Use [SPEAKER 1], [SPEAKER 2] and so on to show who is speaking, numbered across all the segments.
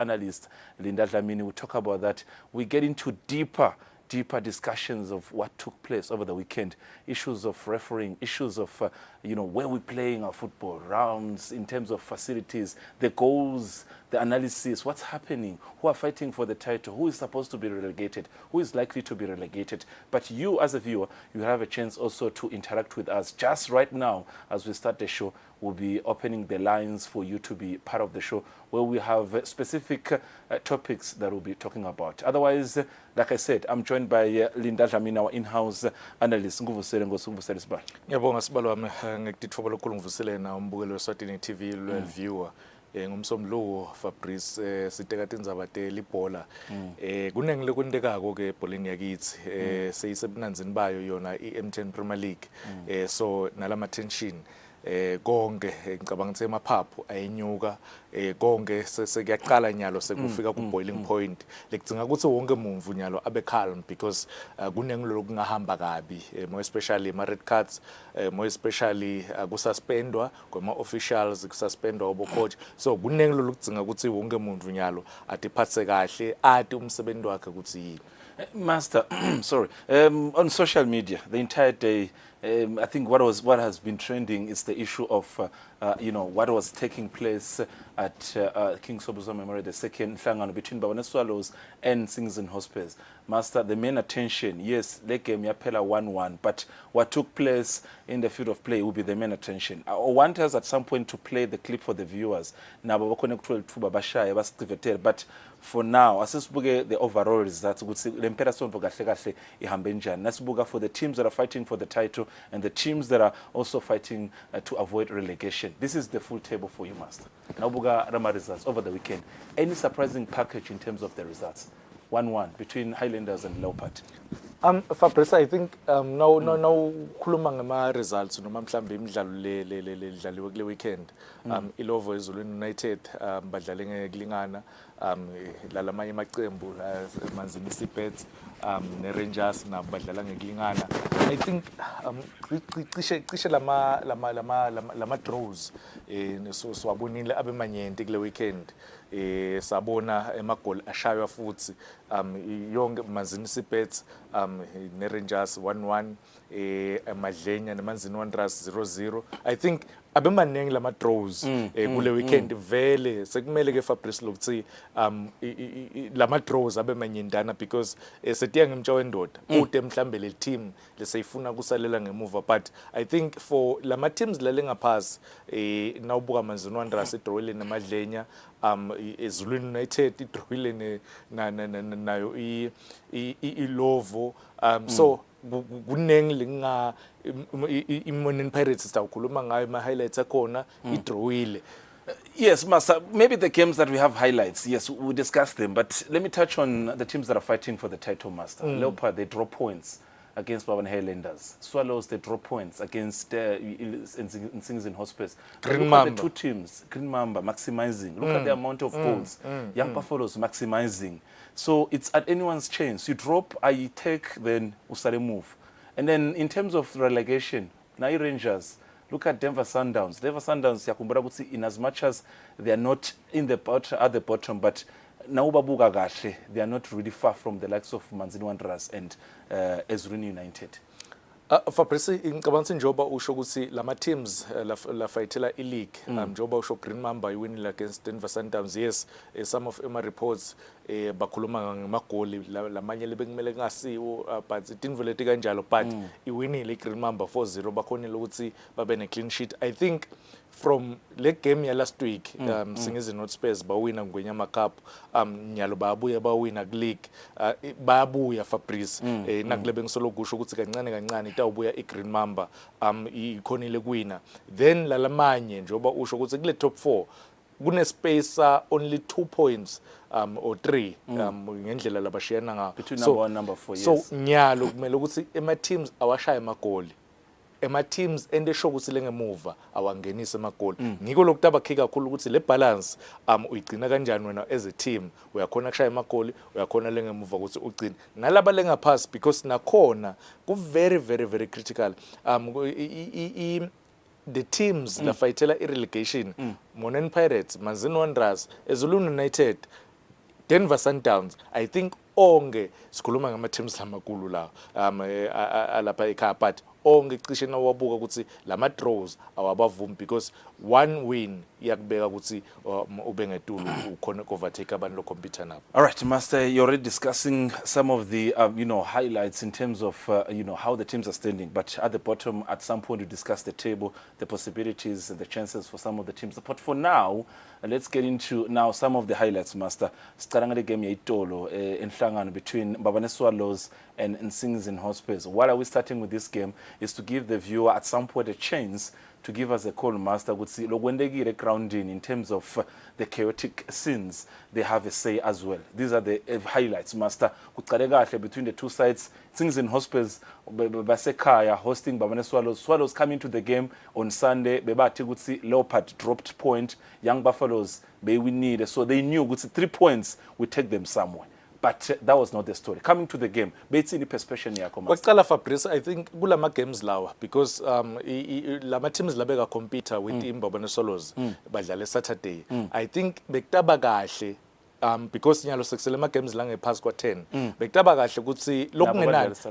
[SPEAKER 1] analyst Linda Dlamini will talk about that. We get into deeper discussions of what took place over the weekend, issues of refereeing, issues of where we're playing our football, rounds in terms of facilities, the goals, the analysis, what's happening, who are fighting for the title, who is supposed to be relegated, who is likely to be relegated. But you as a viewer, you have a chance also to interact with us. Just right now, as we start the show, we'll be opening the lines for you to be part of the show, where we have specific topics that we'll be talking about. Otherwise, like I said, I'm joined by Linda Dlamini, our in-house analyst. Nguvusele Sibali.
[SPEAKER 2] Ngiyabonga Sibali wami ngikuthola lokho ngivusele na umbukelo weSwatini TV viewer. Ngumsomluko Fabrice siteka indzaba te Libhola kunenge lekundekako ke ebholeni yakithi seyisebunanzini bayo yona iM10 Premier League so nalama tension konke ngicabanga ukuthi emaphaphu ayenyuka konke sekuyaqala nyalo sekufika ku boiling point lekudzinga ukuthi wonke umuntu nyalo abe calm because kunenge lokungahamba kabi more especially ma red cards more especially kususpendwa kwama officials kususpendwa obo coach so kunenge lokudzinga ukuthi wonke umuntu nyalo atiphatse kahle ati umsebenzi wakhe ukuthi yini.
[SPEAKER 1] Master, sorry. On social media, the entire day, I think what has been trending is the issue of what was taking place at King Sobukwe Memorial, the second hlangano between Bafana Swallows and Singizin Hospitals. Master, the main attention, yes, the game yaphela 1-1, but what took place in the field of play will be the main attention. I want us at some point to play the clip for the viewers. Now, but for now, asisibuke the overall results ukuthi le mpelasonto kahle kahle ihambe njani. Nasibuka for the teams that are fighting for the title and the teams that are also fighting to avoid relegation. This is the full table for you, Master. Nabuga Rama results over the weekend. Any surprising package in terms of the results? 1-1 between Highlanders and Leopard.
[SPEAKER 2] Fabrice, I think now khuluma ngama results noma mhlambe imidlalo le dlaliwe kule weekend. Ilovo Ezulwini United badlale ngekulingana lalamanye amaqembu Manzini Seabirds neRangers nabo badlala ngekulingana. I think cishe lama draws swabonile abemanyenti kule weekend. Sabona emagoli ashaywa futhi yonke Manzini Seabirds neRangers 1-1 emadlenya neManzini Wanderers 0-0. I think abemanengi lama draws kule weekend vele sekumele ke Fabrice lokuthi lama draws abemanyindana because setiya ngemtsha wendoda ude mhlambe le team lesayifuna kusalela ngemuva but I think for lama teams lale ngaphasi nawubuka Manzini Wanderers idrawile nemadlenya Ezulwini United idrawile nayo ilovo so kunengi linga iMonini Pirates sitawukhuluma ngayo ma highlights akhona idrawile.
[SPEAKER 1] Yes, Master, maybe the games that we have highlights, yes, we'll discuss them, but let me touch on the teams that are fighting for the title, Master. Leopard, they draw points against Bafana Highlanders. Swallows, they draw points against Singizin Hospitals. Look at the two teams, Green Mamba maximizing. Look at the amount of goals. Young Buffaloes maximizing. So it's at anyone's chance. You drop, I take, then Usare move. And then in terms of relegation, Nai Rangers, look at Denver Sundowns. Denver Sundowns, yakumbura kuti in as much as they are not in the at the bottom, but Naubabuga Gashe, they are not really far from the likes of Manzini Wanderers and Ezulwini United.
[SPEAKER 2] Fabrice ngicabanga njoba usho ukuthi lama teams la fightela ileague njoba usho Green Mamba iwinile against Denver Sundowns yes some of ema reports bakhuluma ngamagoli lamanye lebekumele ngasiwo but itinvolete kanjalo but iwinile Green Mamba 4-0 bakhonile ukuthi babe ne clean sheet. I think from le game ya last week Singizin Hospitals bawina ngwenyama cup nyalo babuya bawina league babuya Fabrice nakulebe ngisolo kusho ukuthi kancane itawubuya iGreen Mamba ikhonile kuwina then lalamanye njoba usho ukuthi kule top 4 kune space only 2 points or 3 ngendlela labashiyana ngayo
[SPEAKER 1] between number 1 number 4 yes
[SPEAKER 2] so nyalo kumele ukuthi ema teams awashaya amagoli ema teams endesho ukuthi lengemuva awangenise amagoli ngiko lokutaba khika kakhulu ukuthi le balance uyigcina kanjani wena as a team uyakhona kushaya amagoli uyakhona lengemuva ukuthi ugcine nalaba lengaphasi because nakhona ku very critical the teams la fightela i relegation Monini Pirates Manzini Wanderers Ezulwini United Denver Sundowns, I think onge sikhuluma ngama teams lamakulu la alapha ekhaya, but onge cishe nawabuka ukuthi lama draws awabavumi because one win iyakubeka ukuthi ube ngetulu ukhona overtake abantu lo compete nabo.
[SPEAKER 1] All right, Master, you're already discussing some of the highlights in terms of how the teams are standing, but at the bottom at some point we discuss the table, the possibilities and the chances for some of the teams. But for now, let's get into now some of the highlights, Master. Starting the game yayitolo enhlangano between Mbabane Swallows and Nsingizini Hotspurs. Why are we starting with this game is to give the viewer at some point a chance to give us a call, Master. Would see lokwendekile grounding in terms of the chaotic scenes, they have a say as well. These are the highlights, Master. Kuqale kahle between the two sides. Nsingizini Hotspurs basekhaya hosting Mbabane Swallows. Swallows coming to the game on Sunday. Bebathi ukuthi Leopard dropped point. Young Buffaloes they winning, so they knew ukuthi 3 points would take them somewhere. But that was not the story. Coming to the game, bethi ni perception yakho Master.
[SPEAKER 2] Waqala Fabrice, I think kulama games lawa because lama teams labeka compete with Mbabane Swallows badlala Saturday. I think bekutaba kahle because nyalo sekusele ama games la ngephasi kwa 10. Bekutaba kahle ukuthi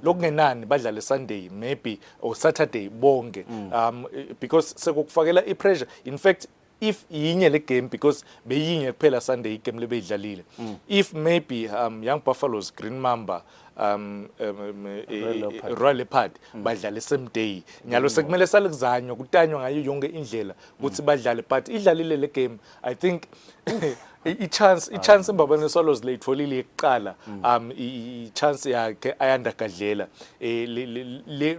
[SPEAKER 2] lokungenani badlala Sunday maybe or Saturday bonke because sekukufakela ipressure. In fact, if yinye le game because beyinye kuphela Sunday game lebeyidlalile, if maybe Young Buffaloes, Green Mamba, Royal Leopard badlala same day, nyalo sekumele salekuzanywa kutanywa ngayo yonke indlela ukuthi badlale, but idlalile le game. I think i-chance Mbabane Swallows late folile eqala i-chance yakhe ayandagadlela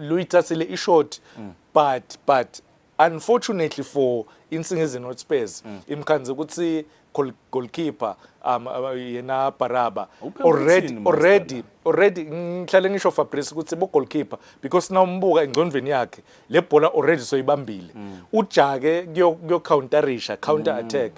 [SPEAKER 2] luyithathile i-short, but unfortunately for Nsingizini Hotspurs imkhanze ukuthi goalkeeper yena Baraba already ngihlale ngisho Fabrice ukuthi bo goalkeeper because now umbuka engcondweni yakhe le bhola already soyibambile ujake kuyo counter attack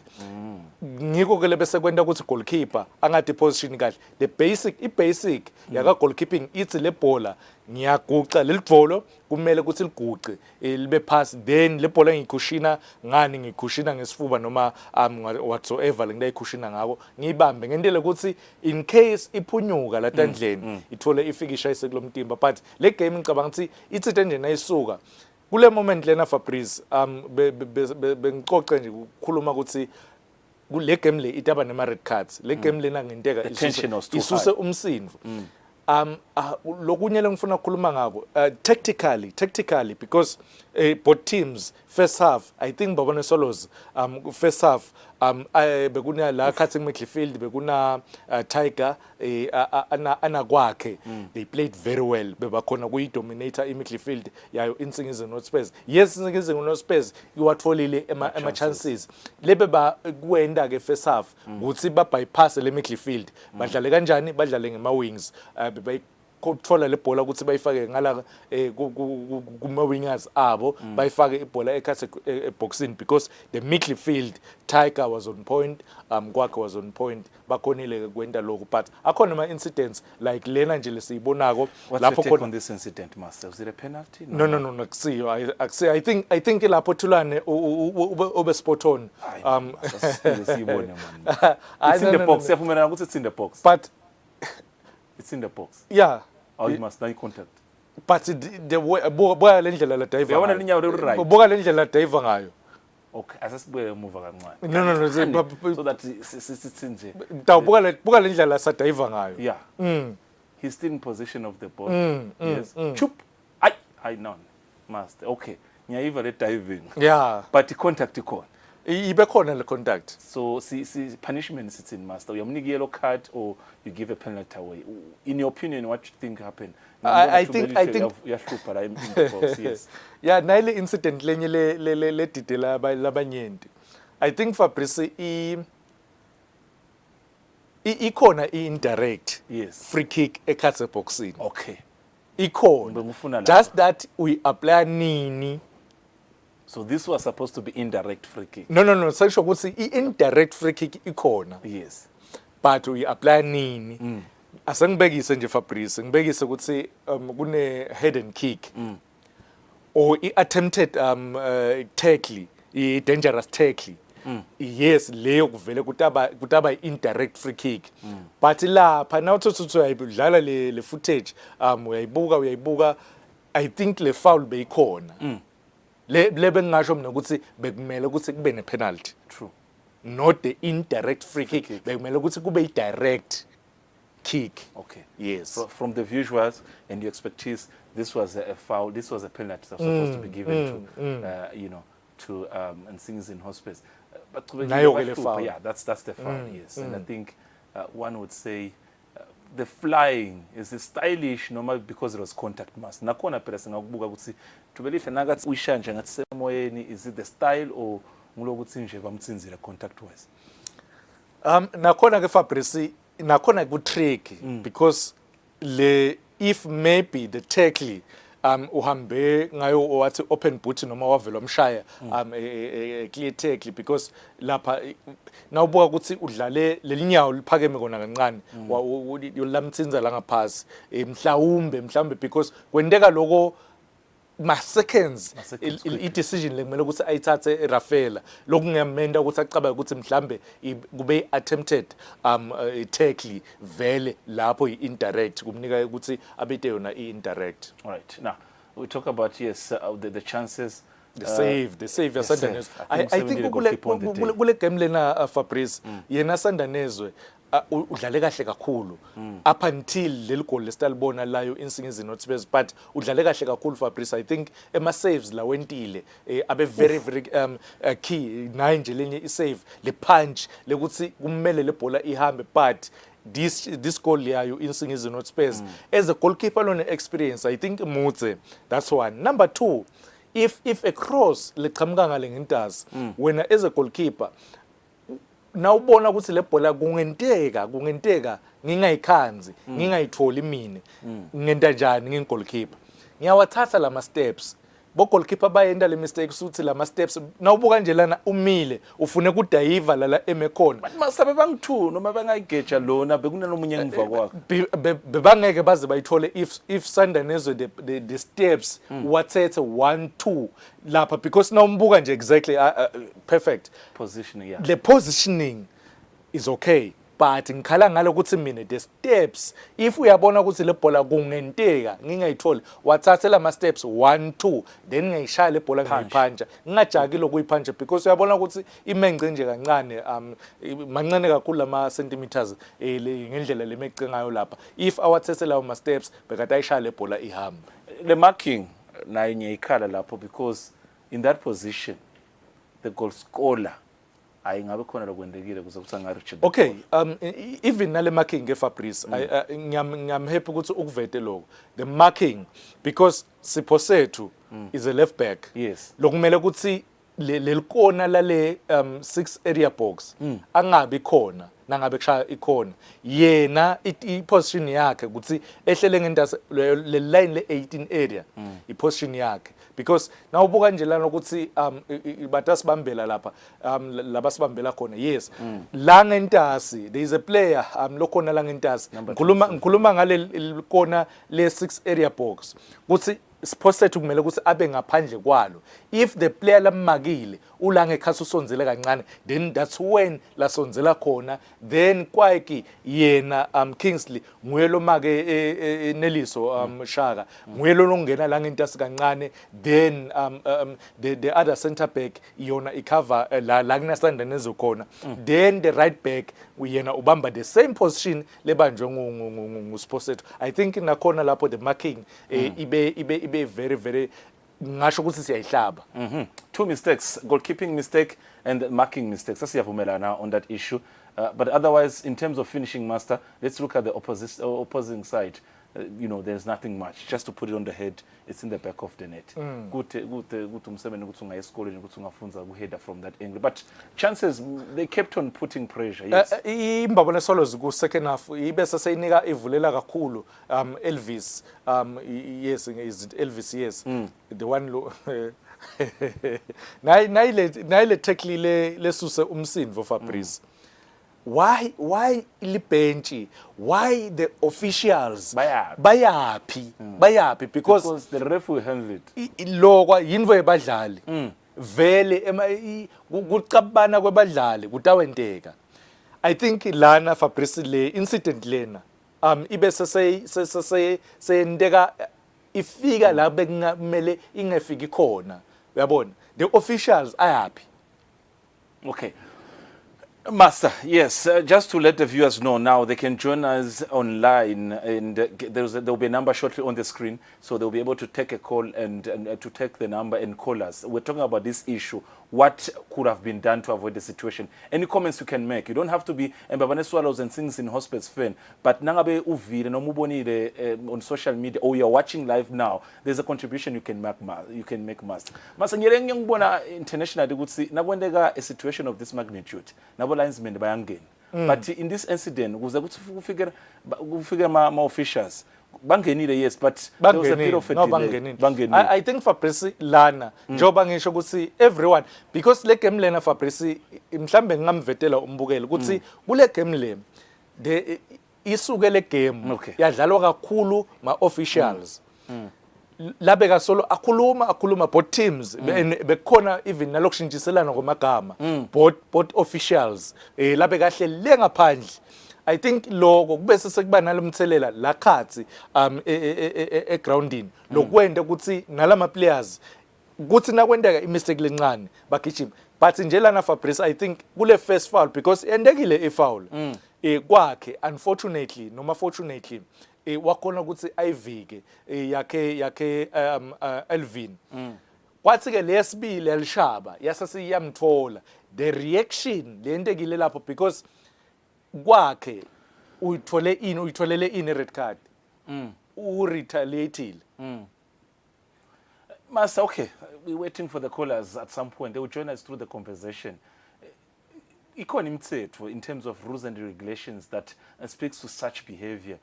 [SPEAKER 2] ngiko ke lebese kwenta ukuthi goalkeeper angadi position kahle. The basic yaka goalkeeping ithi le bhola ngiyaguca lelivolo kumele ukuthi liguqe libe pass, then le bhola ngikushina ngani ngikushina ngesifuba noma whatsoever ngidayikushina ngako ngibambe ngendele ukuthi in case iphunyuka la tandleni ithole ifikisha isekulomtimba. But le game ngicabanga ukuthi ithi tandleni ayisuka kule moment lena Fabrice bengicoce nje ukukhuluma ukuthi kule game le itaba nema red cards, le game lena ngenteka isuse umsindo. Lokunye lengifuna ukukhuluma ngako tactically because both teams first half I think Mbabane Swallows first half bekuna la cutting midfield bekuna Tiger ana kwakhe they played very well, bebakhona kuyidominator midfield yayo Nsingizini Hotspurs. Yes, Nsingizini Hotspurs iwatfolile ama chances lebe ba kwenda ke first half ukuthi ba bypass le midfield badlale kanjani, badlale ngema wings bayithola le bhola ukuthi bayifake ngala kuma wingers abo bayifake ibhola ekhathe boxing because the midfield Tiger was on point, kwakhe was on point, bakhonile kwenta lokho. But akhona ama incidents like lena nje lesiyibonako lapho
[SPEAKER 1] khona on this incident, Master. Was it a penalty?
[SPEAKER 2] No, akusiyo. I think lapho Thulane ube spot on.
[SPEAKER 1] It's in the box. It's in the box.
[SPEAKER 2] But
[SPEAKER 1] it's in the box.
[SPEAKER 2] Yeah.
[SPEAKER 1] Or you must not contact.
[SPEAKER 2] But the boy le ndlela la dive.
[SPEAKER 1] Yabona linyawo right.
[SPEAKER 2] Boka le ndlela dive ngayo.
[SPEAKER 1] Okay, asasibuye move kancane.
[SPEAKER 2] No.
[SPEAKER 1] So that sits nje.
[SPEAKER 2] Boka le ndlela sa dive ngayo.
[SPEAKER 1] Yeah. He's still in possession of the ball. Yes. Chup. I know. Master. Okay. Nyayiva le diving.
[SPEAKER 2] Yeah.
[SPEAKER 1] But the contact ikona.
[SPEAKER 2] Ibe khona le contact.
[SPEAKER 1] So see punishment sits in, Master. Uyamnika yellow card or you give a penalty away. In your opinion, what you think happened?
[SPEAKER 2] I think
[SPEAKER 1] you have to but I'm in the box. Yes.
[SPEAKER 2] Yeah, naile incident lenye le detail labanyenti. I think Fabrice ikhona indirect.
[SPEAKER 1] Yes.
[SPEAKER 2] Free kick ekhatse boxing.
[SPEAKER 1] Okay.
[SPEAKER 2] Ikhona. Just that we apply nini.
[SPEAKER 1] So this was supposed to be indirect free kick.
[SPEAKER 2] No. Sasho ukuthi indirect free kick ikhona.
[SPEAKER 1] Yes.
[SPEAKER 2] But we apply nini. Asengibekise nje Fabrice, ngibekise ukuthi kune head and kick. Or attempted tackle, dangerous tackle. yes leyo kuvele kutaba indirect free kick but lapha nawuthi uyayidlala le footage uyayibuka I think le foul beyikhona le bengisho mina ukuthi bekumele ukuthi kube ne penalty
[SPEAKER 1] True.
[SPEAKER 2] not the indirect free kick bekumele ukuthi kube i direct kick.
[SPEAKER 1] Okay.
[SPEAKER 2] Yes.
[SPEAKER 1] From the visuals and your expertise, this was a foul. This was a penalty that was supposed to be given to Nsingizini in hospice. But yeah, that's the foul. Yes, and I think one would say the flying is stylish, normal because it was contact mass. Nakona pera ngakubuka ukuthi to believe nagathi uyishanje ngathi semoyeni, is it the style or ngulokuthi nje bamtsinzile contact wise?
[SPEAKER 2] Nakhona ke Fabrice nakhona ku tricky because if maybe the tackle uhambe ngayo wathi open boot noma wavela umshaya clear tackle because lapha nawubuka ukuthi udlale lelinyawo liphakeme kona kancane yolamtsinza la ngaphasi mhlawumbe because kwendeka lokho seconds I decision lekumele ukuthi ayithathe Rafaela lokungemenda ukuthi acabaye ukuthi mhlambe kube attempted tackle vele lapho indirect kumnika ukuthi abete yona indirect.
[SPEAKER 1] All right, now we talk about the chances,
[SPEAKER 2] the save yaSandanezwe. I think kule game lena Fabrice yena Sandanezwe udlale kahle kakhulu up until leli goal lestalibona layo Nsingizini North but udlale kahle kakhulu Fabrice. I think ema saves la wentile abe very key naye nje lenye I save le punch lekuthi kumele le bhola ihambe but this goal yayo Nsingizini North as a goalkeeper lone experience I think Mutse that's one. Number two, if a cross leqhamuka ngale ngintazi wena as a goalkeeper nawubona ukuthi le bhola kungenteka ngingayikhanzi ngingayitholi mina ngenta njani nginggoalkeeper ngiyawathatha lama steps bo goalkeeper bayenda le mistakes uthi lama steps nawubuka nje lana umile ufune kudayiva la emekhona
[SPEAKER 1] masabe bangi2 noma bangayigeja lona bekunalomunye ngiva kwakho
[SPEAKER 2] bebangeke baze bayithole if Sandanezwe the steps wathethe 1-2 lapha because nawumbuka nje exactly perfect
[SPEAKER 1] positioning. Yeah,
[SPEAKER 2] the positioning is okay but ngikhala ngalo ukuthi mina the steps if uyabona ukuthi le bhola kungenteka ngingayitholi wathatha lama steps 1-2 then ngiyishaya le bhola ngiyiphanja ngingajaki lokuyiphanja because uyabona ukuthi imengce nje kancane mancane kakhulu lama centimeters ngendlela lemeqe ngayo lapha if awathethe lawo ma steps bekade ayishaya le bhola ihamba
[SPEAKER 1] the marking nayo ngiyikhala lapho because in that position the goal scorer ayingabe khona lokwendekile kuze kuthi angareach.
[SPEAKER 2] Okay, even nale marking ngeFabrice ngiyam happy ukuthi ukuvete lokho the marking because Sipho Sethu is a left back.
[SPEAKER 1] Yes,
[SPEAKER 2] lokumele ukuthi lelikona lale 6 area box angabe khona nangabe kushaya ikhona yena iposition yakhe ukuthi ehlele ngentase le line le 18 area iposition yakhe because nawubuka nje lana ukuthi batasibambela lapha labasibambela khona yes la ngentasi there is a player lokhona la ngentasi ngikhuluma ngale kona le 6 area box ukuthi Sipho Sethu kumele ukuthi abe ngaphandle kwalo if the player lammakile ulange khasi usonzele kancane then that's when la sonzela khona then kwayiki yena Kingsley nguye lo make Neliso Shaka nguye lo ngena la ngentasi kancane then the other center back yona icover la kuna Sandanezwe khona then the right back uyena ubamba the same position lebanjwe nguSipho Sethu. I think nakhona lapho the marking ibe very ngasho ukuthi siyayihlaba.
[SPEAKER 1] Two mistakes, goalkeeping mistake and marking mistakes. Sasiyavumelana on that issue. But otherwise, in terms of finishing master, let's look at the opposing side. There's nothing much. Just to put it on the head, it's in the back of the net. Good umsebenzi ukuthi ungayeskoleni ukuthi ungafunza kuheader from that angle. But chances, they kept on putting pressure. Yes.
[SPEAKER 2] Imbabona solos ku second half ibese seyinika ivulela kakhulu Elvis yes is it Elvis yes the one lo nayile tackle lesuse umsindvo Fabrice. Why libenchi? Why the officials? Bayapi? Because
[SPEAKER 1] the ref will handle it.
[SPEAKER 2] Lokwa yinvo ebadlali. vele kucabana kwebadlali kutawenteka. I think lana Fabrice le incident lena ibe seyendeka ifika la bekumele ingefiki khona uyabona the officials ayapi.
[SPEAKER 1] Okay. Master, yes, just to let the viewers know now, they can join us online, and there will be a number shortly on the screen, so they'll be able to take a call and to take the number and call us. We're talking about this issue, what could have been done to avoid the situation. Any comments you can make, you don't have to be Mbabane Swallows and Things in Hospice fan, but nangabe uvile no mubonile on social media, or you're watching live now, there's a contribution you can make, Master. Master, ngiyengibona internationally ukuthi nakwendeka a situation of this magnitude, linesmen bayangena, but in this incident kuze kufike ma officials bangenile, yes, but there was a bit of a delay.
[SPEAKER 2] I think Fabrice lana njoba ngisho ukuthi everyone, because le game lena Fabrice mhlambe ngingamvetela umbukeli ukuthi kule game le the isuke le game yadlalwa kakhulu ma officials. Labeka solo akhuluma both teams bekhona even nalokushintshiselana kwamagama both officials labeka hle ngaphandle. I think lokho kube sekuba nalomthelela la khathi groundini lokwenda ukuthi nalama players ukuthi nakwendeka imistake lencane bagijima, but nje lana Fabrice I think kule first foul because endekile ifoul kwakhe unfortunately noma fortunately wakhona ukuthi ayivike yakhe Elvin kwathi ke lesibili elishaba yasasiyamthola the reaction lentekile lapho because kwakhe uyitholele in red card retaliated.
[SPEAKER 1] Master, okay, we're waiting for the callers at some point. They will join us through the conversation. In terms of rules and regulations that speaks to such behavior.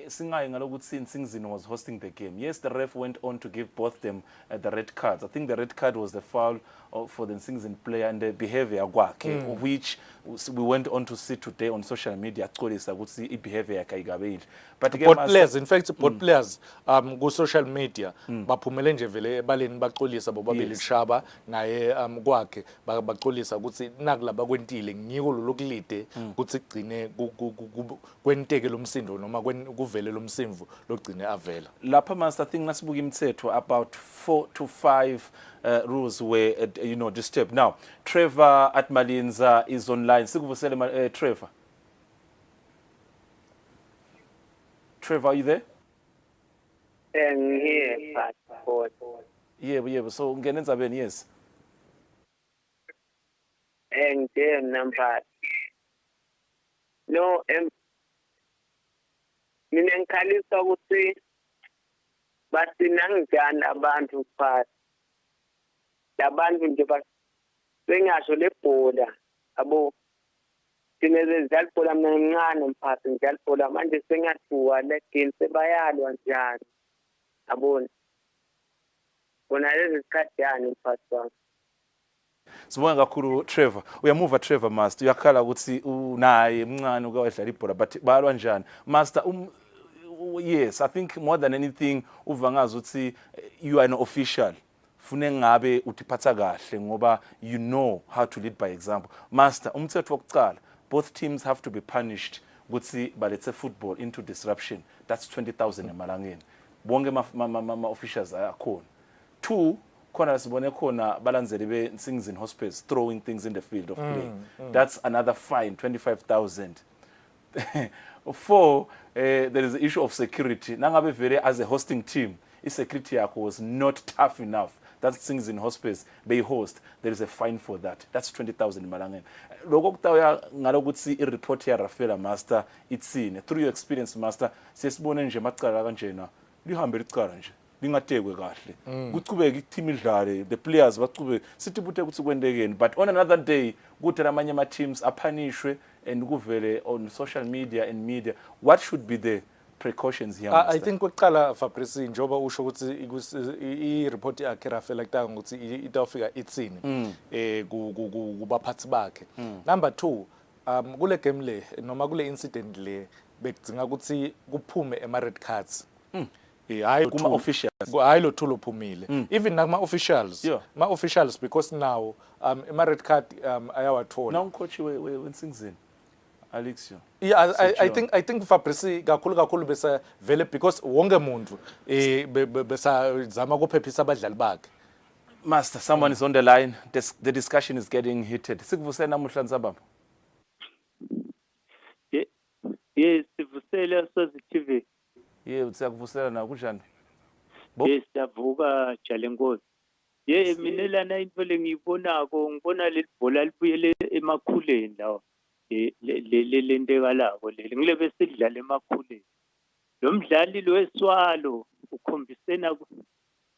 [SPEAKER 1] Singayi ngalokuthi Nsingzini was hosting the game. Yes, the ref went on to give both them the red cards. I think the red card was the foul for the Nsingzini player and the behavior kwakhe, which we went on to see today on social media. Behavior but
[SPEAKER 2] both players, in fact, both players go social media baphumele nje vele ebaleni baxolisa bobabili Shaba naye kwakhe baxolisa ukuthi nakulaba kwentile ngiko lokulide ukuthi gcine kwenteke lomsindo noma kuvele lomsimvu logcine avela
[SPEAKER 1] lapha. Master, I think nasibuka imithetho about 4 to 5 rules were disturbed. Now Trevor at Malinza is online. Sikuvusele Trevor. Trevor, are you there?
[SPEAKER 3] I'm here, passport.
[SPEAKER 1] Yeah. So ngenenza beni, yes.
[SPEAKER 3] And then number. No, mina ngikhalisa ukuthi basinangijana abantu phakathi. Labantu nje bengasho lebhola abo thina zalibhola mina ngimncane mphathi ngiyalibhola manje sengathuka le game sebayalwa njani abona bona lezi sikhathi yani mphathi wami.
[SPEAKER 1] Sibonga kakhulu Trevor. Uyamuva Trevor, Master, uyakhala ukuthi unaye mncane ukawedlala ibhola but balwa njani Master. Yes, I think more than anything uvangaza ukuthi you are an official. Fune ngabe utiphatha kahle ngoba you know how to lead by example. Master, umthetho wokuqala, both teams have to be punished ukuthi balethe football into disruption. That's 20,000 emalangeni. Bonke ma officials ayakhona. 2, khona sibone khona balandzeli be Nsingzini Hospice throwing things in the field of play. That's another fine, 25,000. 4, there is the issue of security. Nangabe vele as a hosting team, security yakho was not tough enough. That's things in Hospice they host. There is a fine for that. That's 20,000 malangeni. Lokho kutawuya ngalokuthi i-report ya Rafaela, Master, itsini through your experience, Master. Sesibone nje macala kanjena lihambe licala nje lingatekwe kahle kucubeke i-team idlale, the players bacube sithi buthe ukuthi kwendekeni, but on another day kuthi amanye ama teams apunishwe and kuvele on social media and media. What should be the precautions here, Master?
[SPEAKER 2] I think kwaqala Fabrice njoba usho ukuthi i-report yakhe Rafaela kutanga ukuthi itawufika itsini kubaphathi bakhe. Number 2, kule game le noma kule incident le bekudzinga ukuthi kuphume ema red cards. hayi
[SPEAKER 1] kuma officials.
[SPEAKER 2] hayi lo thulo phumile even nakuma officials
[SPEAKER 1] Yeah.
[SPEAKER 2] ma officials because now ima red card ayawathola
[SPEAKER 1] Now coach wensingizini Alexio.
[SPEAKER 2] yeah I think Fabrice kakhulu bese vele because wonke umuntu besa zama ukuphephisa abadlali bakhe.
[SPEAKER 1] Master, someone is on the line. The discussion is getting heated. Sikuvusela namuhla Ntsambama.
[SPEAKER 4] Yes, sivusela Swazi TV.
[SPEAKER 1] Siyakuvusela na kunjani?
[SPEAKER 4] Yes, siyavuka Jalenkosi. Mina lana into lengiyibonako ngibona leli bhola libuyele emakhuleni lawo. Lentekalako leli ngile bese sidlala emakhuleni. Lo mdlali lo Eswalo ukhombisena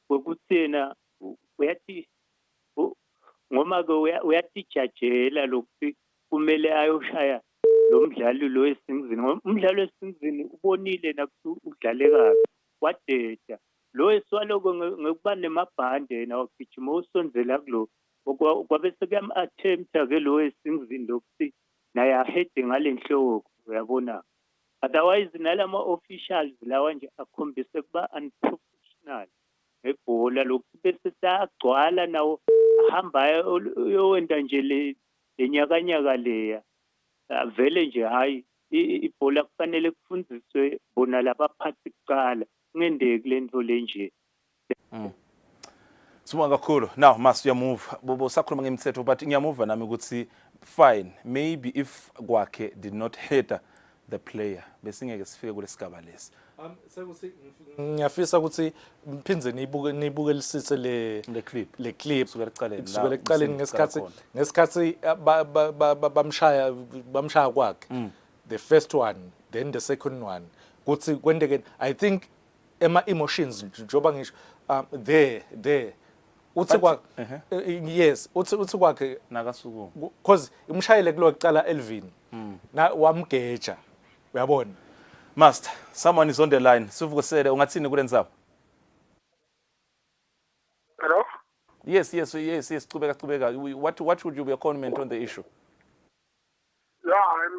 [SPEAKER 4] ukuthi yena uyathi ngoma ke uyatijajela lokuthi kumele ayoshaya lo mdlali lo esingizini umdlalo esingizini ubonile nakuthi udlale kabi wadeda lo Eswalo ngekuba nemabhande na wagijima usonzela kulo kwabe sekuyam attempt ke lo esingizini lokuthi naye ahede ngalenhloko uyabona otherwise nalama officials lawa nje akhombise kuba unprofessional ngebhola lokuthi bese sagcwala nawo ahamba yowenda nje lenyakanyaka leya vele nje hayi ibhola kufanele kufundiswe bona labaphathi kuqala kungendeki lento lenje.
[SPEAKER 1] Sibonga kakhulu. Now must you move. Bobo sakhuluma ngemithetho but ngiyamuva nami ukuthi fine maybe if kwakhe did not hit the player besingeke sifike kulesigaba lesi.
[SPEAKER 2] Sekuthi ngiyafisa ukuthi mphindze nibuke lisise le clip
[SPEAKER 1] kusukela
[SPEAKER 2] ekuqaleni ngesikhathi bamshaya kwakhe the first one then the second one kuthi kwendeke I think ema emotions njoba ngisho there uthi kwakhe yes uthi kwakhe
[SPEAKER 1] nakasuku
[SPEAKER 2] because imshayele kulo ecala Elvin na wamgeja uyabona.
[SPEAKER 1] Master, someone is on the line. Sivukisele ungathini kule ndzaba?
[SPEAKER 5] Hello?
[SPEAKER 1] Yes. Cubeka. What would you be a comment on the issue?
[SPEAKER 5] Yeah,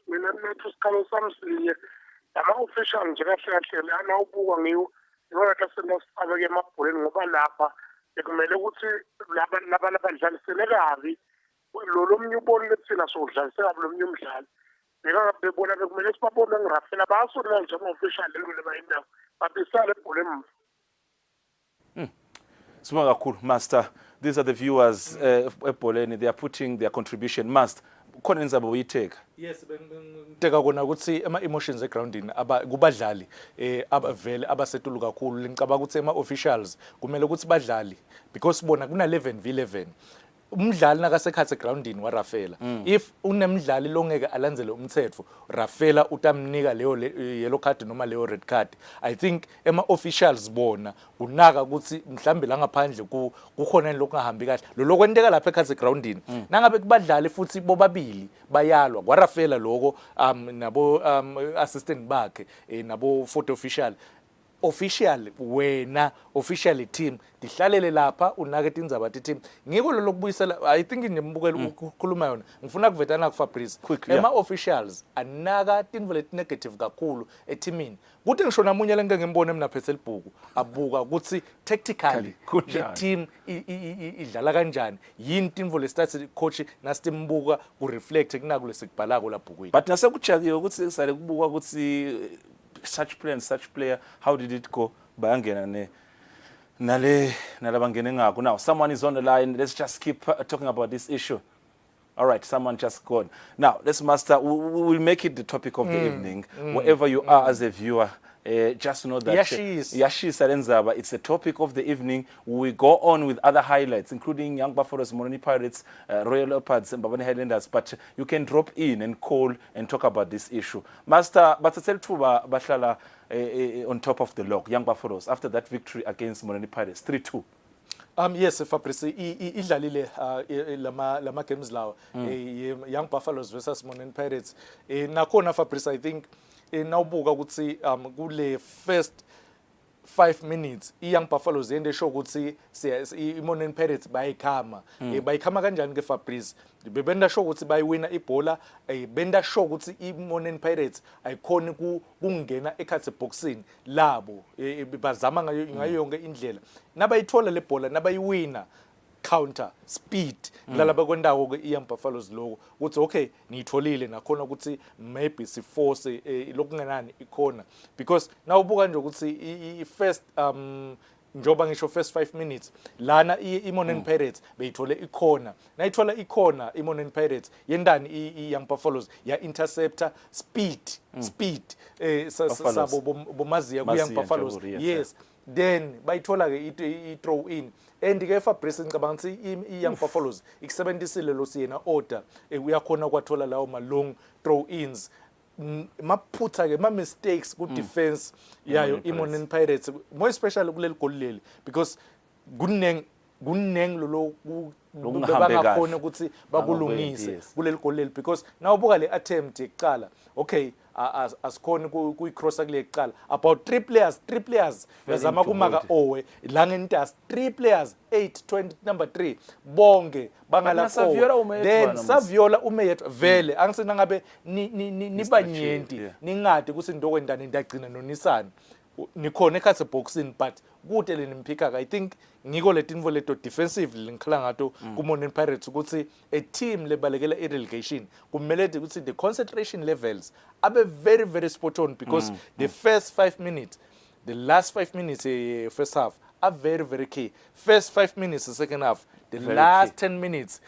[SPEAKER 5] mina sikhalo sami silinye. Ama-official nje kahle lana ubuka ngiwo ngibona kasena sifake emabholeni ngoba lapha bekumele ukuthi laba abadlalisene kabi lo mnye uboni lethina sodlalisene kabi lo mnye umdlali. Bebona bekumele sibabone ngirafela basona nje ama-official lelo bayindawo babisale ebholeni.
[SPEAKER 1] Sibonga kakhulu Master. These are the viewers ebholeni. They are putting their contribution. Master, khona indzaba uyitheka?
[SPEAKER 2] Yes, bengiteka kona ukuthi ama emotions egroundini kubadlali abavele abasetulu kakhulu ngicabanga ukuthi ema officials kumele ukuthi badlali because bona kuna 11v11 umdlali nakasekhathe groundini warafela if unemdlali longeke alandzele umthetho rafela utamnika leyo yellow card noma leyo red card. I think ema officials bona kunaka ukuthi mhlambe la ngaphandle kukhona lokungahambi kahle lo kwenteka lapha ekhathe groundini nangabe kubadlali futhi bobabili bayalwa kwarafela lokho nabo assistant bakhe nabo photo official wena official team dihlalele lapha unake tindzaba team ngiko lokubuyisela I think ngiyembukela ukukhuluma yona ngifuna kuvetana ku Fabrice ema officials anaka tinvo leti negative kakhulu eteamini kuthi ngisho namunye lengeke ngimbone mina phethela ibhuku abuka ukuthi tactically the team idlala kanjani yini tinvo lesitathi coach nasitimbuka ku reflect kunaku lesikubhalako la bhukwini
[SPEAKER 1] but nasekujakiwe ukuthi sale kubuka ukuthi such player and such player, how did it go? Bayangena nalabangene ngako. Now, someone is on the line. Let's just keep talking about this issue. All right, someone just gone. Now, let's master. We will make it the topic of the evening. Wherever you are as a viewer, just know that Yashi Sarenzaba, it's the topic of the evening. We go on with other highlights, including Young Buffaloes, Moroni Pirates, Royal Leopards, and Babane Highlanders. But you can drop in and call and talk about this issue. Master, but Tuba Bashala on top of the log, Young Buffaloes, after that victory against Moroni Pirates, 3-2.
[SPEAKER 2] Yes, Fabrice, idlalile lama games lawo Young Buffaloes versus Moroni Pirates. Nakhona Fabrice, I think nawubuka ukuthi kule first 5 minutes iYoung Buffaloes yende show ukuthi iMourning Pirates bayikhama bayikhama kanjani ke Fabrice bebenda show ukuthi bayiwina ibhola benda show ukuthi iMourning Pirates ayikhoni kungena ekhathe boxini labo bazama ngayo yonke indlela nabayithola le bhola nabayiwina counter speed lala bakwendawo ke iYoung Buffaloes lokho ukuthi okay niyitholile nakhona ukuthi maybe siforce lokungenani ikhona because nawubuka nje ukuthi i-first njoba ngisho first 5 minutes lana iMourning Pirates beyithole ikhona nayithola ikhona iMourning Pirates yendani iYoung Buffaloes ya interceptor speed sabo bomaziya kuYoung Buffaloes yes then bayithola ke i-throw in and ke Fabrice ngicabanga ukuthi iYoung Buffaloes ikusebenzisile lo siyena order uyakhona kwathola lawo ma long throw ins maphutha ke ma mistakes ku defense yayo iMourning Pirates more especially kuleli goal leli because kuneng lo bangakhona ukuthi bakulungise kuleli goal leli because nawubuka le attempt ekuqala okay asikhona kuyicrossa kule ekuqala about 3 players yazama kumaka owe la ngentas 3 players 8 number 3 bonke bangalapho then Saviola umeyedwa vele angisena ngabe nibanyenti ningade kusindokwendane ndagcina nonisana nikhona ekhathe boxing but kude le nimphika I think ngiko letinvo leto defensively ngikhala ngato kuMourning Pirates ukuthi a team lebalekela i-relegation kumele ukuthi the concentration levels abe very very spot on because the first 5 minutes the last 5 minutes first half are very very key first 5 minutes the second half the very last key. 10 minutes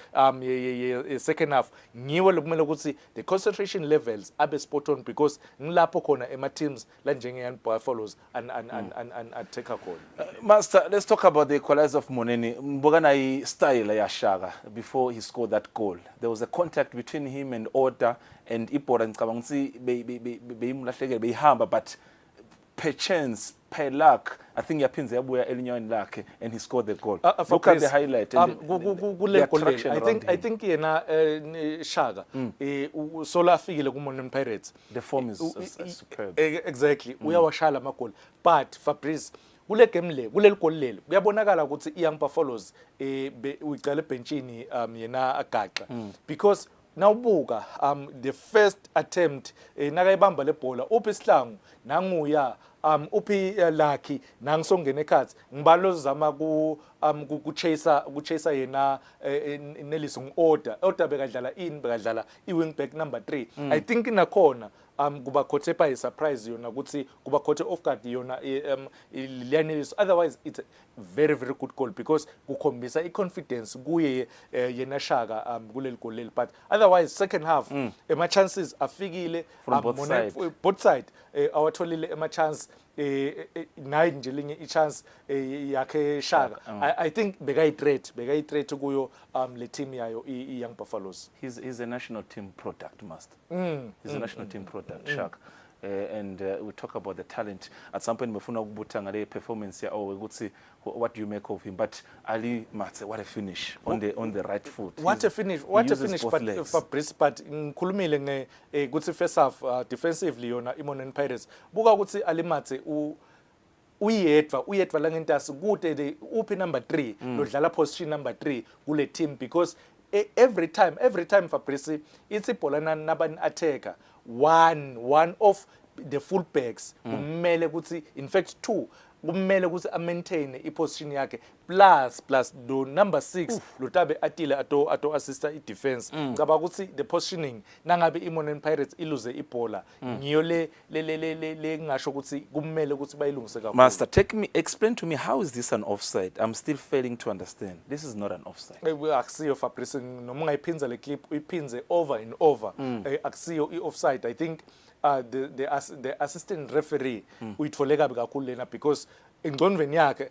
[SPEAKER 2] second half ngiwo lokumele ukuthi the concentration levels abe spot on because ngilapho khona ema teams la njengeYoung Buffaloes and attacker khona
[SPEAKER 1] Master, let's talk about the equalizer of Moneni. Mbogana style ya Shaka before he scored that goal. There was a contact between him and Order and Ipora ngicabanga ukuthi beyimlahlekele beyihamba but per chance per luck I think yaphinze yabuya elinyaweni lakhe and he scored the goal. Look at the highlight
[SPEAKER 2] kule goal. I think yena Shaka solo afikile kuMourning Pirates.
[SPEAKER 1] The form is superb.
[SPEAKER 2] Exactly. Uyawashala ama goal. But Fabrice kule game le kuleli goal leli kuyabonakala ukuthi iYoung Buffaloes uyicala ebenchini yena agaqa because nawubuka the first attempt nakayibamba le bhola uphi Sihlangu nanguya uphi Lucky nangisongena ekhathi ngibalo zama ku chase yena Nellis order bekadlala bekadlala iwing back number 3 I think nakhona kuba khothe by surprise yona ukuthi kuba khothe off guard yona Nellis otherwise it's a very very good goal because kukhombisa iconfidence kuye yena Shaka kuleli goal leli but otherwise second half ema chances afikile both side awatholile ema chance nayi nje linye ichance yakhe Shaka I think bekayi-threat kuyo le team yayo iYoung Buffaloes.
[SPEAKER 1] He's a national team product, Master. He's a national team product, Shaka. And we talk about the talent. At some point, mefuna ukubuta ngale performance ya ukuthi what do you make of him? But Ali Matse, what a finish on the right foot.
[SPEAKER 2] What a finish! But Fabrice, but ngikhulumile ukuthi first half defensively yona iMourning Pirates. Buka ukuthi Ali Matse uyedwa la ngentasi kude uphi number 3 lodlala position number 3 kule team because every time Fabrice it's ibhola nabani attacker one of the full backs kumele ukuthi in fact 2 kumele ukuthi maintain iposition yakhe plus do number 6 lotabe atile ato assista i-defense ngicabanga ukuthi the positioning nangabe iMourning Pirates ilose ibhola ngiyo le ngisho ukuthi kumele ukuthi bayilungise kakhulu.
[SPEAKER 1] Master, explain to me how is this an offside? I'm still failing to understand. This is not an offside.
[SPEAKER 2] Akusiyo Fabrice noma ungayiphinza le clip uyiphinze over and over akusiyo i-offside. I think the assistant referee uyitholeka kakhulu lena because ingqondweni yakhe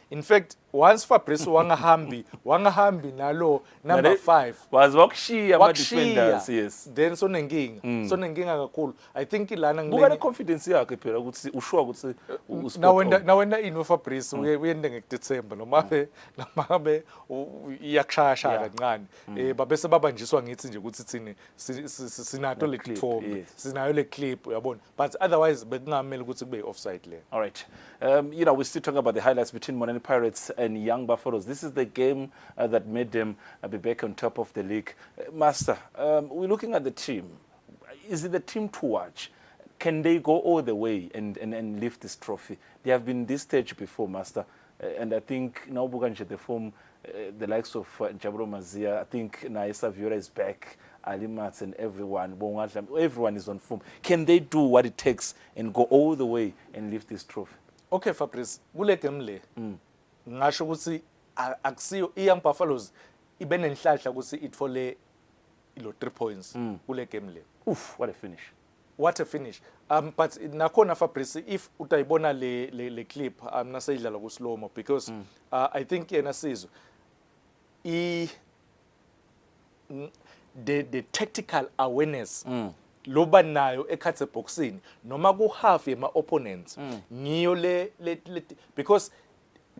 [SPEAKER 2] in fact once Fabrice wangahambi nalo number 5
[SPEAKER 1] was wakushiya ama defenders, yes.
[SPEAKER 2] then sonenkinga kakhulu. I think ilana
[SPEAKER 1] buka le confidence yakhe phela ukuthi usure ukuthi
[SPEAKER 2] nawenda ino Fabrice uyende ngeDecember noma be iyakushaya kancane babese babanjiswa ngithi nje ukuthi thini sinato le form sinayo le clip uyabona, but otherwise bekungamele ukuthi kube offside le.
[SPEAKER 1] All right. We're still talking about the highlights between Morani Pirates and Young Buffaloes. This is the game that made them be back on top of the league. Master, we're looking at the team. Is it the team to watch? Can they go all the way and lift this trophy? They have been this stage before, Master. And I think now Buganje, the form, the likes of Jabro Mazia, I think Naisa Vieira is back. Ali Mats and everyone is on form. Can they do what it takes and go all the way and lift this trophy?
[SPEAKER 2] Okay, Fabrice, kule game le ngasho ukuthi akusiyo iYoung Buffaloes ibe nenhlahla ukuthi ithole ilo 3 points kule game le.
[SPEAKER 1] Oof, what a finish.
[SPEAKER 2] What a finish. But nakhona Fabrice, if utayibona le clip naseyidlala ku slow mo, because I think yena Sizwe the tactical awareness loba nayo ekhathe boxing noma ku half yema opponents ngiyo le because